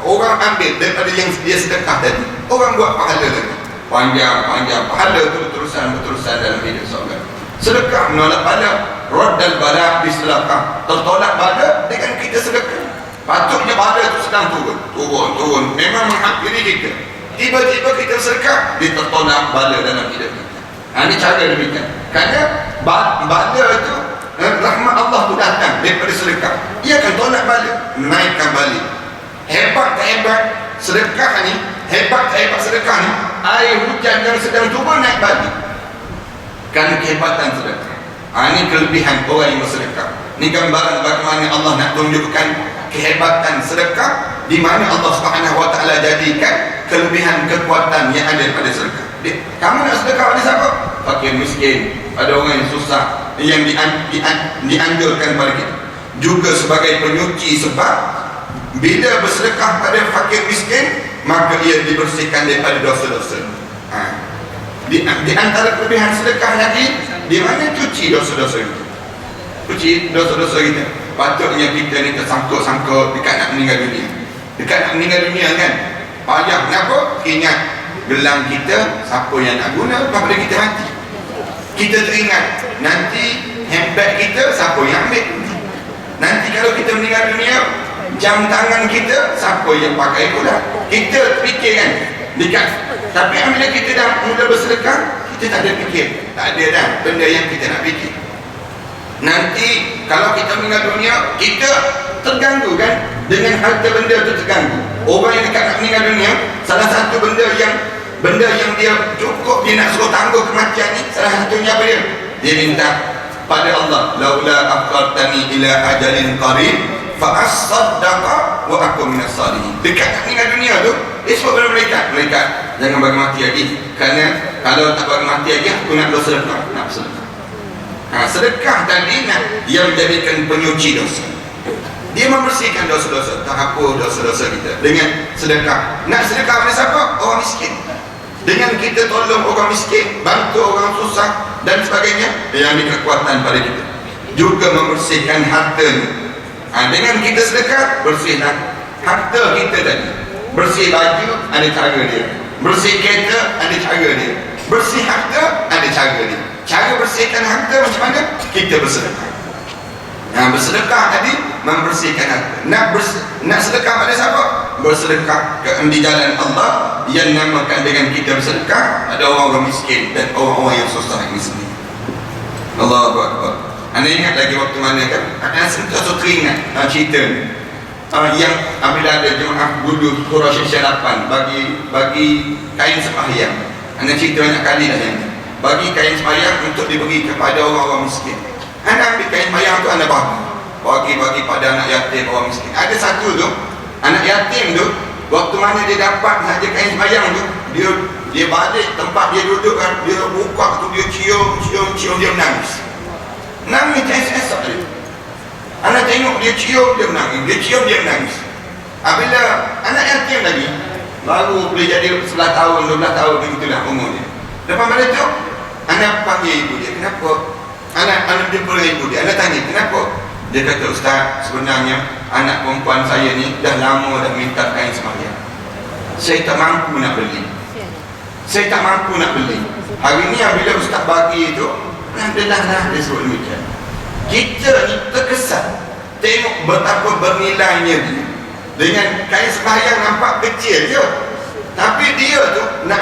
[SPEAKER 1] orang ambil daripada yang dia sedekah tadi, orang buat pahala lagi panjang pahala tu berterusan dalam hidup seorang. Sedekah menolak bala, raddal bala bisedekah, tertolak bala dengan kita sedekah. Patutnya bala tu sedang turun, memang menghampiri kita. Tiba-tiba kita sedekah, dia tertolak bala dalam hidup kita. Ini cara demikian. Kerana bala itu rahmat Allah tu datang daripada sedekah. Ia akan tolak balik, naikkan balik. Hebat tak hebat sedekah ni, hebat tak hebat sedekah ni, air hujan yang sedang turun naik balik. Kerana kehebatan sedekah. Ini kelebihan orang yang bersedekah. Ini gambaran bagaimana Allah nak tunjukkan kehebatan sedekah, di mana Allah Subhanahu Wa Taala jadikan kelebihan kekuatan yang ada pada sedekah. Kamu nak sedekah pada siapa? Fakir miskin, pada orang yang susah, yang dianjurkan pada kita. Juga sebagai penyuci, sebab bila bersedekah pada fakir miskin, maka ia dibersihkan daripada dosa-dosa. Di antara kelebihan sedekah lagi, di mana cuci dosa-dosa kita. Cuci dosa-dosa kita. Patutnya kita ni tersangkut-sangkut dekat nak meninggal dunia. Dekat nak meninggal dunia kan, payah. Kenapa? Ingat gelang kita, siapa yang nak guna apabila kita mati. Kita teringat nanti handbag kita, siapa yang ambil. Nanti kalau kita meninggal dunia, jam tangan kita, siapa yang pakai pula. Kita fikir kan dekat. Tapi apabila kita dah mula bersedekah, kita tak ada fikir. Tak ada dah benda yang kita nak fikir. Nanti kalau kita meninggal dunia, kita terganggu kan dengan harta benda tu, terganggu. Orang yang dekat nak meninggal dunia, salah satu benda yang dia cukup dia nak suruh tangguh kematian ni, salah satunya apa dia? Dia minta pada Allah, laula aqartani ila ajalin qarib fa asaddaqa wa akun minas salihin. Dekat nak meninggal dunia tu, dia sebut pada malaikat, jangan bagi mati lagi, kerana kalau tak bagi mati lagi, aku nak bersedekah, nak bersedekah. Sedekah tadi yang menjadikan penyuci dosa. Dia membersihkan dosa-dosa, terhapus dosa-dosa kita dengan sedekah. Nak sedekah pada siapa? Orang miskin. Dengan kita tolong orang miskin, bantu orang susah dan sebagainya, yang ini kekuatan pada kita. Juga membersihkan hartanya. Dengan kita sedekah, bersihlah harta kita tadi. Bersih baju, ada cara dia. Bersih kereta, ada cara dia. Bersih harta, ada cara dia. Cara bersihkan harta macam mana? Kita bersedekah. Bersedekah tadi membersihkan harta. Nak sedekah pada siapa? Bersedekah di jalan Allah, yang namakan dengan kita bersedekah pada orang-orang miskin dan orang-orang yang susah ini sendiri. Allahu Akbar. Anda ingat lagi waktu mana kan? Anda sentiasa teringat cerita ni. Yang apabila ada jemaah dulu surah Syekh 8 bagi kain sembahyang. Anda cerita banyak kali dah yang bagi kain sembahyang untuk diberi kepada orang-orang miskin. Anda ambil kain sembahyang tu, anda bagi pada anak yatim, orang miskin. Ada satu tu, anak yatim tu, waktu mana dia dapat saja kain sembahyang tu, dia balik tempat dia duduk kan, dia buka tu, dia cium, dia menangis. Nangis esok dia. Anak tengok dia cium, dia menangis. Dia cium, dia menangis. Bila anak yatim tadi baru boleh jadi 11 tahun, 12 tahun, begitulah umurnya. Lepas pada tu, anak panggil ibu dia, kenapa? Anak jumpa dengan ibu dia, anak tanya, kenapa? Dia kata, Ustaz, sebenarnya anak perempuan saya ni dah lama dah minta kain sembahyang. Saya tak mampu nak beli. Hari ni bila Ustaz bagi itu, alhamdulillah, dia sebut demikian. Kita ni terkesan tengok betapa bernilainya dia. Dengan kain sembahyang nampak kecil je, tapi dia tu nak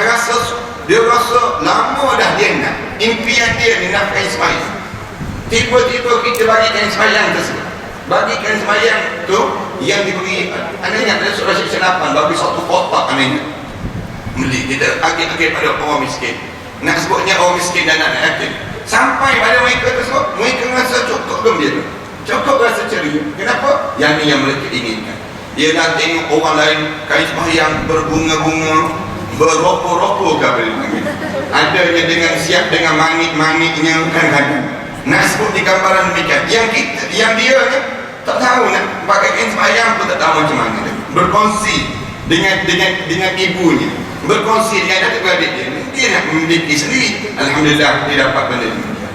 [SPEAKER 1] dia rasa lama dah dia nak, impian dia ni nak kain sembahyang. Tiba-tiba kita bagi kain sembahyang tersebut. Bagi kain sembahyang tu yang diberi, anda ingat ada surah Syekh 8 bagi satu kotak, anda ingat beli, kita agih-agih pada orang miskin. Nak sebutnya orang miskin dan anak yatim. Sampai pada mereka tersebut, mereka rasa cukup gembira, cukup rasa ceria. Kenapa? Yang ni yang mereka inginkan. Dia dah tengok orang lain kain sembahyang berbunga-bunga, beropo-ropo ke apa dia panggil. Adanya dengan siap dengan manik-maniknya kadang-kadang. Nak sebut di gambaran demikian. Yang dia ni tak tahu nak pakai kain sembahyang pun tak tahu macam mana. Berkongsi dengan ibunya, berkongsi dengan adik-beradik dia. Dia nak memiliki sendiri. Alhamdulillah dia dapat benda demikian.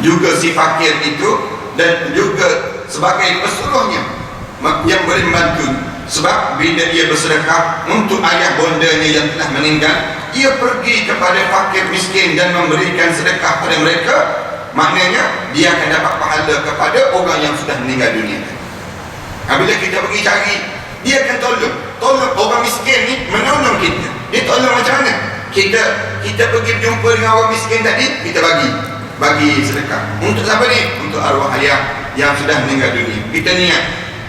[SPEAKER 1] Juga si fakir itu, dan juga sebagai pesuruhnya yang boleh membantu. Sebab bila dia bersedekah untuk ayah bondanya yang telah meninggal, ia pergi kepada fakir miskin dan memberikan sedekah pada mereka. Maknanya dia akan dapat pahala kepada orang yang sudah meninggal dunia. Bila kita pergi cari, dia akan tolong orang miskin ni, menolong kita. Dia tolong macam mana? kita pergi jumpa dengan orang miskin tadi, kita bagi sedekah. Untuk siapa ni? Untuk arwah ayah yang sudah meninggal dunia. Kita niat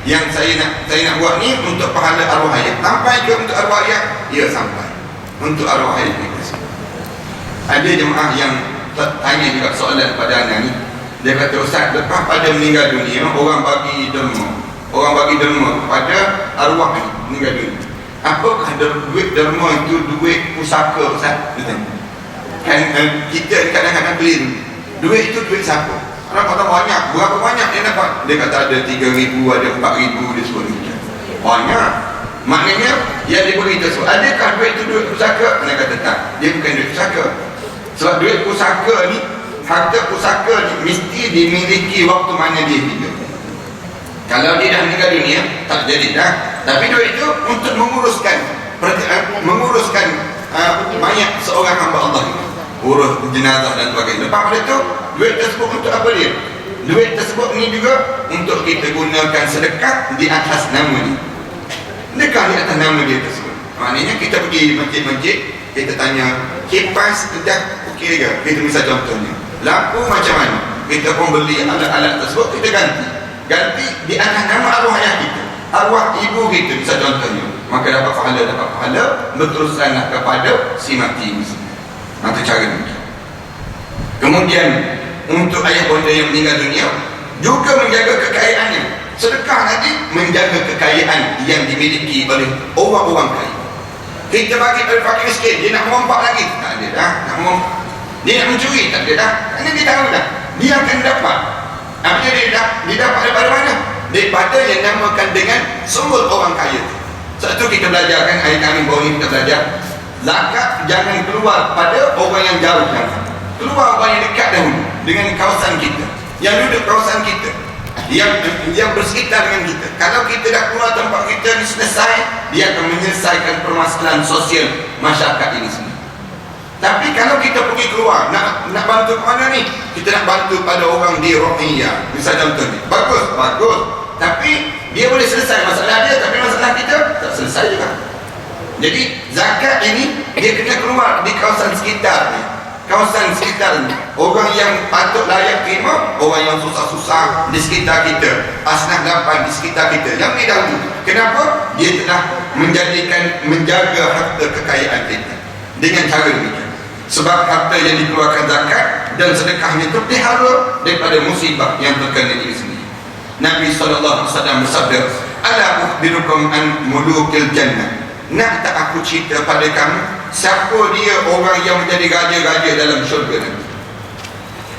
[SPEAKER 1] yang saya nak buat ni untuk pahala arwah ayah. Sampai ke untuk arwah ayah? Ya, sampai untuk arwah ayah kita semua. Ada jemaah yang tanya juga soalan pada anak ni. Dia kata, Ustaz, lepas pada meninggal dunia orang bagi derma kepada arwah ni meninggal dunia. Apakah duit derma itu duit pusaka, Ustaz? Kan kita kadang-kadang keliru. Duit itu duit siapa? Orang kata banyak. Berapa banyak dia dapat? Dia kata ada 3,000, ada 4,000, dia sebut macam banyak. Maknanya yang diberi tersebut, adakah duit itu duit pusaka? Dia kata tak, dia bukan duit pusaka. Sebab duit pusaka ni, harta pusaka ni mesti dimiliki waktu mana dia hidup. Kalau dia dah meninggal dunia, tak jadi dah. Tapi duit itu untuk menguruskan mayat seorang hamba Allah ini, urus jenazah dan sebagainya. Lepas pada itu, duit tersebut untuk apa dia? Duit tersebut ni juga untuk kita gunakan sedekah di atas nama dia. Sedekah di atas nama dia tersebut. Maknanya kita pergi masjid-masjid, kita tanya, kipas dah okey ke? Kita misal contohnya, lampu macam mana? Kita pun beli alat-alat tersebut, kita ganti di atas nama arwah ayah kita, arwah ibu kita misal contohnya. Maka dapat pahala berterusanlah kepada si mati ini. Itu cara ni. Kemudian untuk ayah bonda yang meninggal dunia juga menjaga kekayaannya. Sedekah tadi menjaga kekayaan yang dimiliki oleh orang-orang kaya. Kita bagi pada fakir miskin, dia nak merompak lagi, tak ada dah. Dia nak mencuri, tak ada dah. Kerana dia tahu dah, dia akan dapat. Apa dia dapat daripada mana? Daripada yang namakan dengan sumber orang kaya. Sebab tu kita belajar kan, hari kami baru ni kita belajar, zakat jangan keluar pada orang yang jauh, jangan. Keluar orang yang dekat dahulu dengan kawasan kita, yang duduk kawasan kita, yang bersekitar dengan kita. Kalau kita dah keluar tempat kita ni selesai, dia akan menyelesaikan permasalahan sosial masyarakat ini semua. Tapi kalau kita pergi keluar, nak bantu ke mana ni? Kita nak bantu pada orang di Rohingya, misal contoh ni, bagus. Tapi dia boleh selesai masalah dia, tapi masalah kita tak selesai juga. Jadi zakat ini dia kena keluar di kawasan sekitar ni. Kawasan sekitar ni, orang yang patut layak terima, orang yang susah-susah di sekitar kita, asnaf lapan di sekitar kita, yang ni dahulu. Kenapa? Dia telah menjaga harta kekayaan kita dengan cara demikian. Sebab harta yang dikeluarkan zakat dan sedekahnya terpelihara daripada musibah yang terkena diri sendiri. Nabi SAW bersabda, ala ukhbirukum an mulukil jannah. Nak tak aku cerita pada kamu siapa dia orang yang menjadi raja-raja dalam syurga nanti?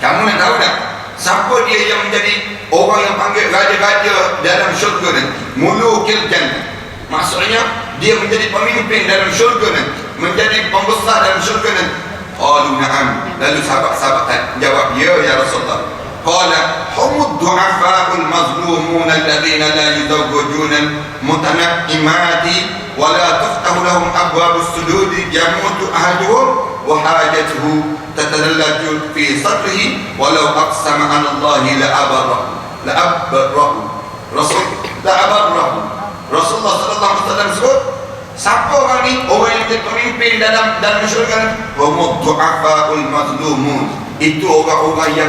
[SPEAKER 1] Kamu nak tahu tak siapa dia yang menjadi orang yang panggil raja-raja dalam syurga nanti? Mulukil jannah, maksudnya dia menjadi pemimpin dalam syurga nanti, menjadi pembesar dalam syurga nanti. Qalu na'am. Lalu sahabat-sahabat jawab, ya Rasulullah. Qala humud du'afa'ul mazlumun alladhina la yuzawwajuna mutana'imati wa la tuftahu lahum abwabus sujudi yamutu ahaduhum wa hajatuhu tatadallaju fi sadrihi walau aqsama 'ala Allahi la'abarrahu. Rasulullah sallallahu alaihi wasallam sebut, siapa orang ni? Orang yang jadi pemimpin dalam syurga. Humud du'afa'ul mazlumun. Itu orang-orang yang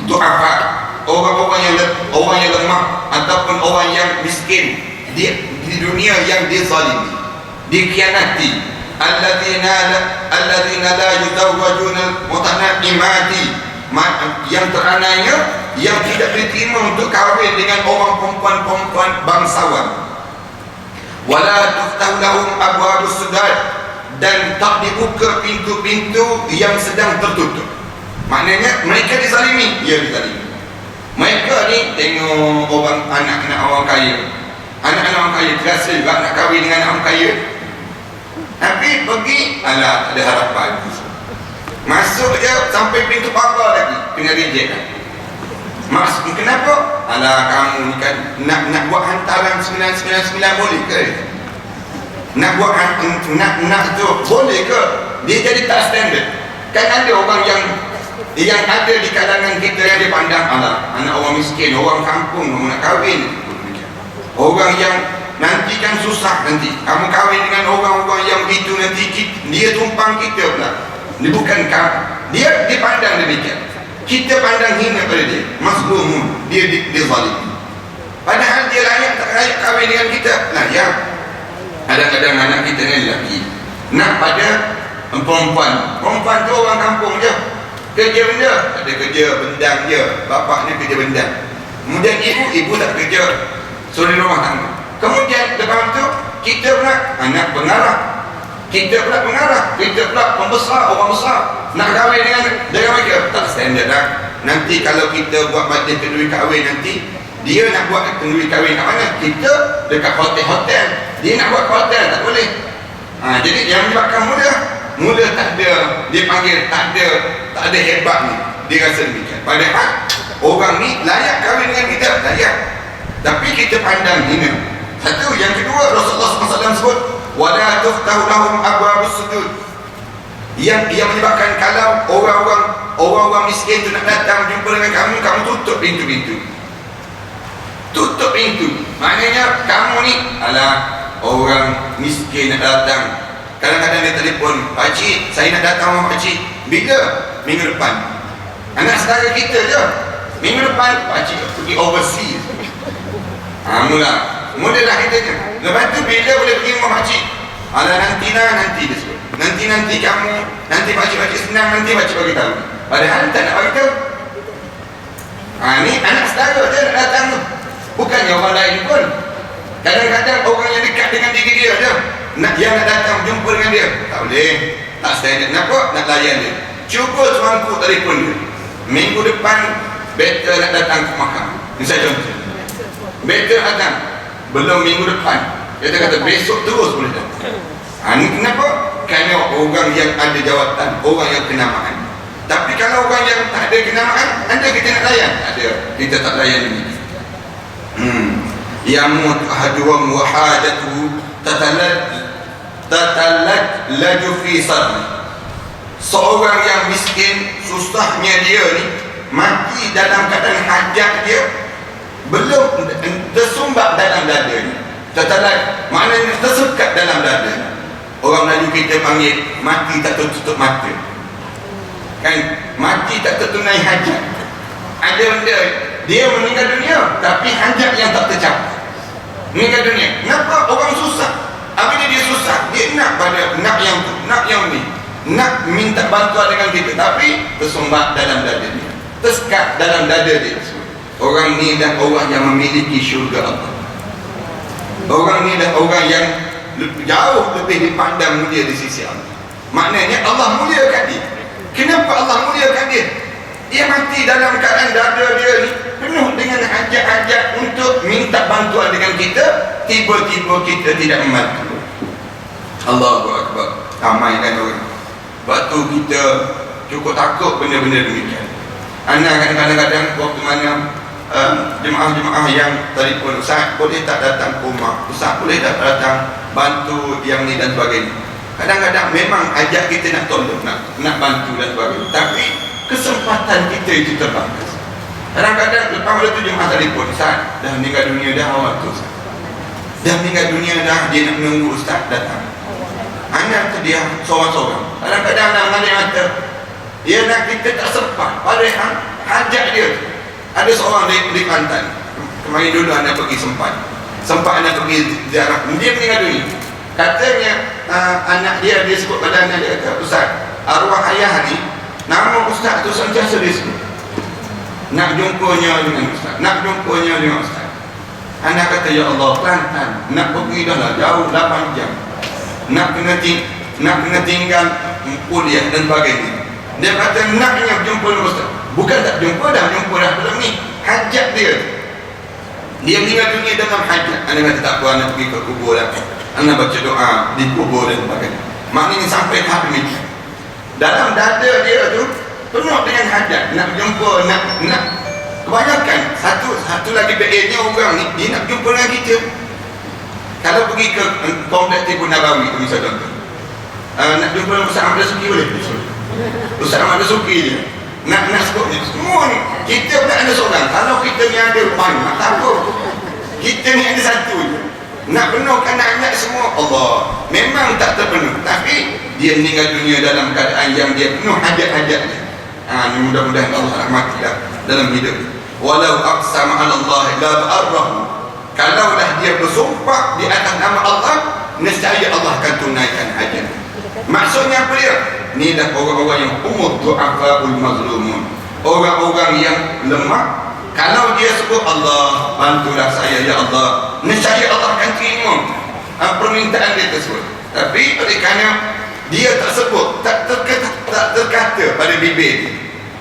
[SPEAKER 1] du'afa, orang yang lemah ataupun orang yang miskin di dunia, yang dizalimi, dikhianati. Alladzina la yuzawwajuna mutana'imati, yang teranainya yang tidak diterima untuk kahwin dengan orang perempuan-perempuan bangsawan. Wala tuftahu lahum abwabus sudad, dan tak dibuka pintu-pintu yang sedang tertutup. Maknanya mereka dizalimi, ya dizalimi. Mereka ni tengok anak-anak orang kaya, anak-anak orang kaya terasa juga nak kahwin dengan anak orang kaya, tapi pergi, alah, ada harapan. Masuk je sampai pintu pagar lagi kena reject kan. Maksud kenapa? Alah, kamu ni kan nak buat hantaran 999 boleh ke? Nak buat nak tu boleh ke? Dia jadi tak standard. Kan ada orang yang ada di kalangan kita yang dipandang, alah, anak orang miskin, orang kampung, orang nak kahwin. Orang yang nanti kan susah nanti. Kamu kahwin dengan orang-orang yang begitu nanti dia tumpang kita pula. Dia bukan kamu. Dia pandang demikian. Kita pandang hina pada dia. Mazlum, dia zalim. Padahal dia layak tak layak kahwin dengan kita. Layak. Kadang-kadang anak kita ni lelaki nak pada perempuan. Perempuan tu orang kampung je. Kerja benda, ada kerja bendang je. Bapaknya kerja bendang. Kemudian ibu tak kerja. Suri rumah tangga. Kemudian lepas tu kita pula anak pengarah. Kita pula pengarah. Kita pula pembesar, orang besar. Nak kahwin dengan mereka tak standard dah. Nanti kalau kita buat majlis kenduri kahwin nanti, dia nak buat kenduri kahwin kat mana? Kita dekat hotel-hotel. Dia nak buat hotel tak boleh. Jadi yang menyebabkan mula tak ada, dia panggil tak ada hebat ni. Dia rasa demikian. Padahal orang ni layak kahwin dengan kita, layak. Tapi kita pandang hina. Satu, yang kedua Rasulullah SAW sebut wala tuftahu lahum abwabus sujud. Yang menyebabkan kalau orang-orang miskin tu nak datang jumpa dengan kamu tutup pintu-pintu. Tutup pintu. Maknanya kamu ni orang miskin nak datang. Kadang-kadang dia telefon, "Pakcik, saya nak datang sama pakcik." Bila? Minggu depan. Anak saudara kita je. Minggu depan pakcik pergi overseas. Mulalah kita je. Lepas tu bila boleh pergi rumah pakcik? Nanti dia sebut. Nanti kamu, nanti pakcik senang, nanti pakcik bagi tahu. Padahal tak nak bagi tahu. Ni anak saudara je nak datang tu. Bukannya orang lain pun. Kadang-kadang orang yang dekat dengan diri dia je yang nak datang jumpa dengan dia. Tak boleh. Tak standard. Kenapa? Nak layan dia. Cuba tuanku telefon dia. Minggu depan better nak datang ke mahkamah. Ini saya contoh. Better datang. Belum minggu depan. Dia kata besok terus boleh datang. Ini kenapa? Kerana orang yang ada jawatan, orang yang kenamaan. Tapi kalau orang yang tak ada kenamaan, anda kita nak layan? Tak ada. Kita tak layan ini. Yamut ahaduhum wa hajatuhu tatalaju fi sadri. Seorang yang miskin, susahnya dia ni mati dalam keadaan hajat dia belum tersumbat dalam dada ni. Tatalaj maknanya tersekat dalam dada. Orang Melayu kita panggil mati tak tertutup mata. Kan mati tak tertunai hajat. Ada benda dia meninggal dunia tapi hajat yang tak tercapai. Meninggal dunia. Kenapa orang susah? Apabila dia susah, dia nak yang ni. Nak minta bantuan dengan kita tapi tersumbat dalam dada dia. Tersekat dalam dada dia. Orang ni dah orang yang memiliki syurga Allah. Orang ni dah orang yang jauh lebih dipandang mulia di sisi Allah. Maknanya Allah muliakan dia. Kenapa Allah muliakan dia? Dia mati dalam keadaan dada dia ni penuh dengan hajat-hajat untuk minta bantuan dengan kita. Tiba-tiba kita tidak membantu. Allahu Akbar. Ramaikan orang. Sebab tu kita cukup takut benda-benda demikian. Anak kadang-kadang waktu mana jemaah-jemaah yang telefon, "Ustaz boleh tak datang ke rumah? Ustaz boleh tak datang bantu yang ni dan sebagainya." Kadang-kadang memang ajak kita nak tolong, nak bantu dan sebagainya. Tapi kesempatan kita itu terbatas. Kadang-kadang lepas tu jemaah telefon, "Ustaz dah meninggal dunia dah awak tu, Ustaz. Dah meninggal dunia dah, dia nak menunggu Ustaz datang." Anak tu dia seorang-seorang. Kadang-kadang nak mengalir mata. Dia nak kita tak sempat. Padahal hajat dia tu. Ada seorang di Kelantan. Kemarin dulu anak pergi sempat anak pergi ziarah. Dia meninggal dunia. Katanya anak dia sebut pada anak dia kata, "Ustaz, arwah ayah ni nama Ustaz tu sentiasa dia sebut. Nak jumpanya dengan Ustaz. Nak jumpanya dengan Ustaz." Anak kata, "Ya Allah, Kelantan nak pergi dah lah jauh 8 jam. Nak kena tinggal kuliah dan sebagainya." Dia kata naknya jumpa dengan Ustaz. Bukan tak jumpa dah belum ni. Hajat dia. Dia meninggal dunia dalam hajat. Anda kata tak apa, anda pergi ke kubur lah. Anda baca doa di kubur dan sebagainya. Maknanya sampai tahap demikian. Dalam dada dia tu penuh dengan hajat. Nak jumpa, nak kebanyakan. Satu lagi PA-nya orang ni, dia nak jumpa dengan kita. Kalau pergi ke kompleks Tipu Nabawi tu misal contoh. Nak jumpa dengan Ustaz Ahmad Suki boleh? Ustaz Ahmad Suki je. Nak sebutnya semua ni. Kita pula ada seorang. Kalau kita ni ada banyak, tak apa. Kita ni ada satu je. nak penuhkan anak semua Allah memang tak terpenuh, tapi dia meninggal dunia dalam keadaan yang dia penuh hajat-hajatnya. Mudah-mudahan Allah rahmatilah dalam hidup. Walau aqsama 'ala Allah la ba'arrahu, kalaulah dia bersumpah di atas nama Allah, nescaya Allah akan tunaikan hajat. Maksudnya apa dia? Inilah orang-orang yang umur du'afaul mazlumun, orang-orang yang lemah. Kalau dia sebut Allah, bantulah saya ya Allah, nescaya Allah akan terima permintaan dia tersebut. Tapi oleh kerana dia tak sebut, tak terkata pada bibir,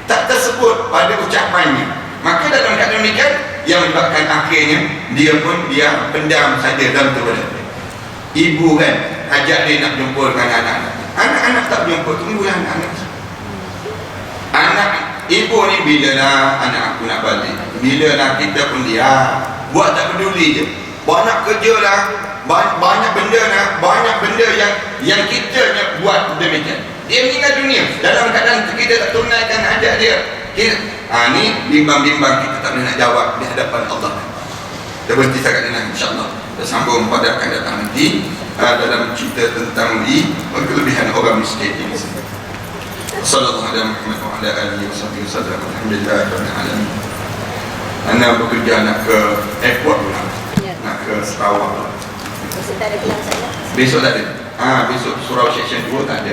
[SPEAKER 1] tak tersebut pada ucapannya, maka dalam keadaan demikian yang menyebabkan akhirnya dia pendam saja dalam tubuh. Ibu kan ajak dia nak jumpa dengan anak-anak tak jumpa, tunggu anak-anak. Anak ibu ni bila lah anak aku nak balik, bila lah kita pun dia buat tak peduli je, banyak kerja lah, banyak benda lah, banyak benda yang kita buat demikian. Dia meninggal dunia dalam keadaan kita tak tunaikan hajat dia. Ni bimbang-bimbang kita tak boleh nak jawab di hadapan Allah. Kita berhenti setakat ini, insyaAllah kita sambung pada akan datang nanti dalam cerita tentang kelebihan orang miskin ini. Sallallahu alaihi Muhammad wa ala alihi wa sahbihi wasallam. Alhamdulillahirabbil alamin. Ana bekerja nak ke airport pula. Nak ke Sarawak pula.
[SPEAKER 2] Besok tak ada kelas saya.
[SPEAKER 1] Besok tak ada. Besok surau section 2 tak ada.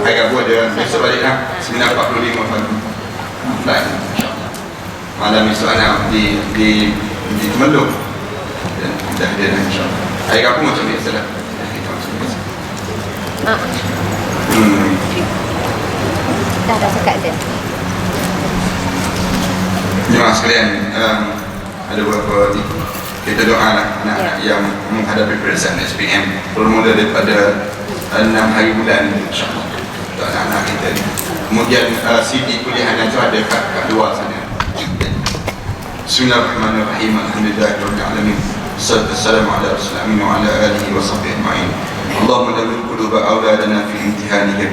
[SPEAKER 1] Hari Rabu ada. Besok baliklah 9.45 pagi. Baik, insyaAllah. Malam esok anak di Temelung. Dah ada dah, insyaAllah. Hari Rabu macam biasa lah. Kita macam biasa.
[SPEAKER 2] Dah sekat je.
[SPEAKER 1] Jemaah sekalian, ada beberapa kita doa lah anak-anak yang menghadapi peperiksaan SPM bermula daripada 6 hari bulan, insyaAllah untuk anak-anak kita ni. Kemudian CD kuliah tu ada kat luar sana. Bismillahirrahmanirrahim. Alhamdulillahirabbil alamin. Wassalamu ala rasulillah wa ala alihi wa sahbihi ajma'in. Allahumma nawwir quluba auladana fi imtihanihim,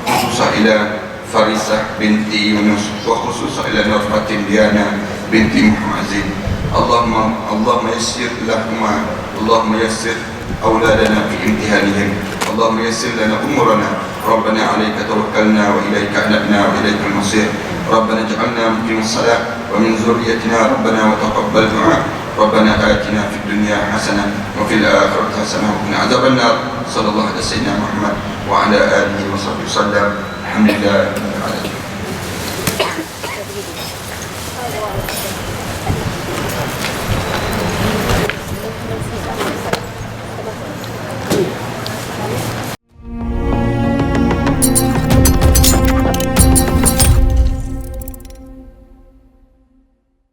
[SPEAKER 1] khususan ila Farisah binti Yunus wa khususan ila Nurfatin Diana binti Muhammazin. Allahumma yassir lahuma, Allahumma yassir auladana fi imtihanihim, Allahumma yassir lana umurana. Rabbana alayka tawakkalna wa ilayka anabna wa ilaykal masir. Rabbana ij'alna muqimas salat wa min zurriyyatina rabbana wa taqabbal du'a. Rabbana atina fid dunya hasanah wa fil akhirati hasanah wa qina adzabannar. Sallallahu alaihi wasallam Muhammad wa ala alihi wa sahbihi wasallam. Alhamdulillah.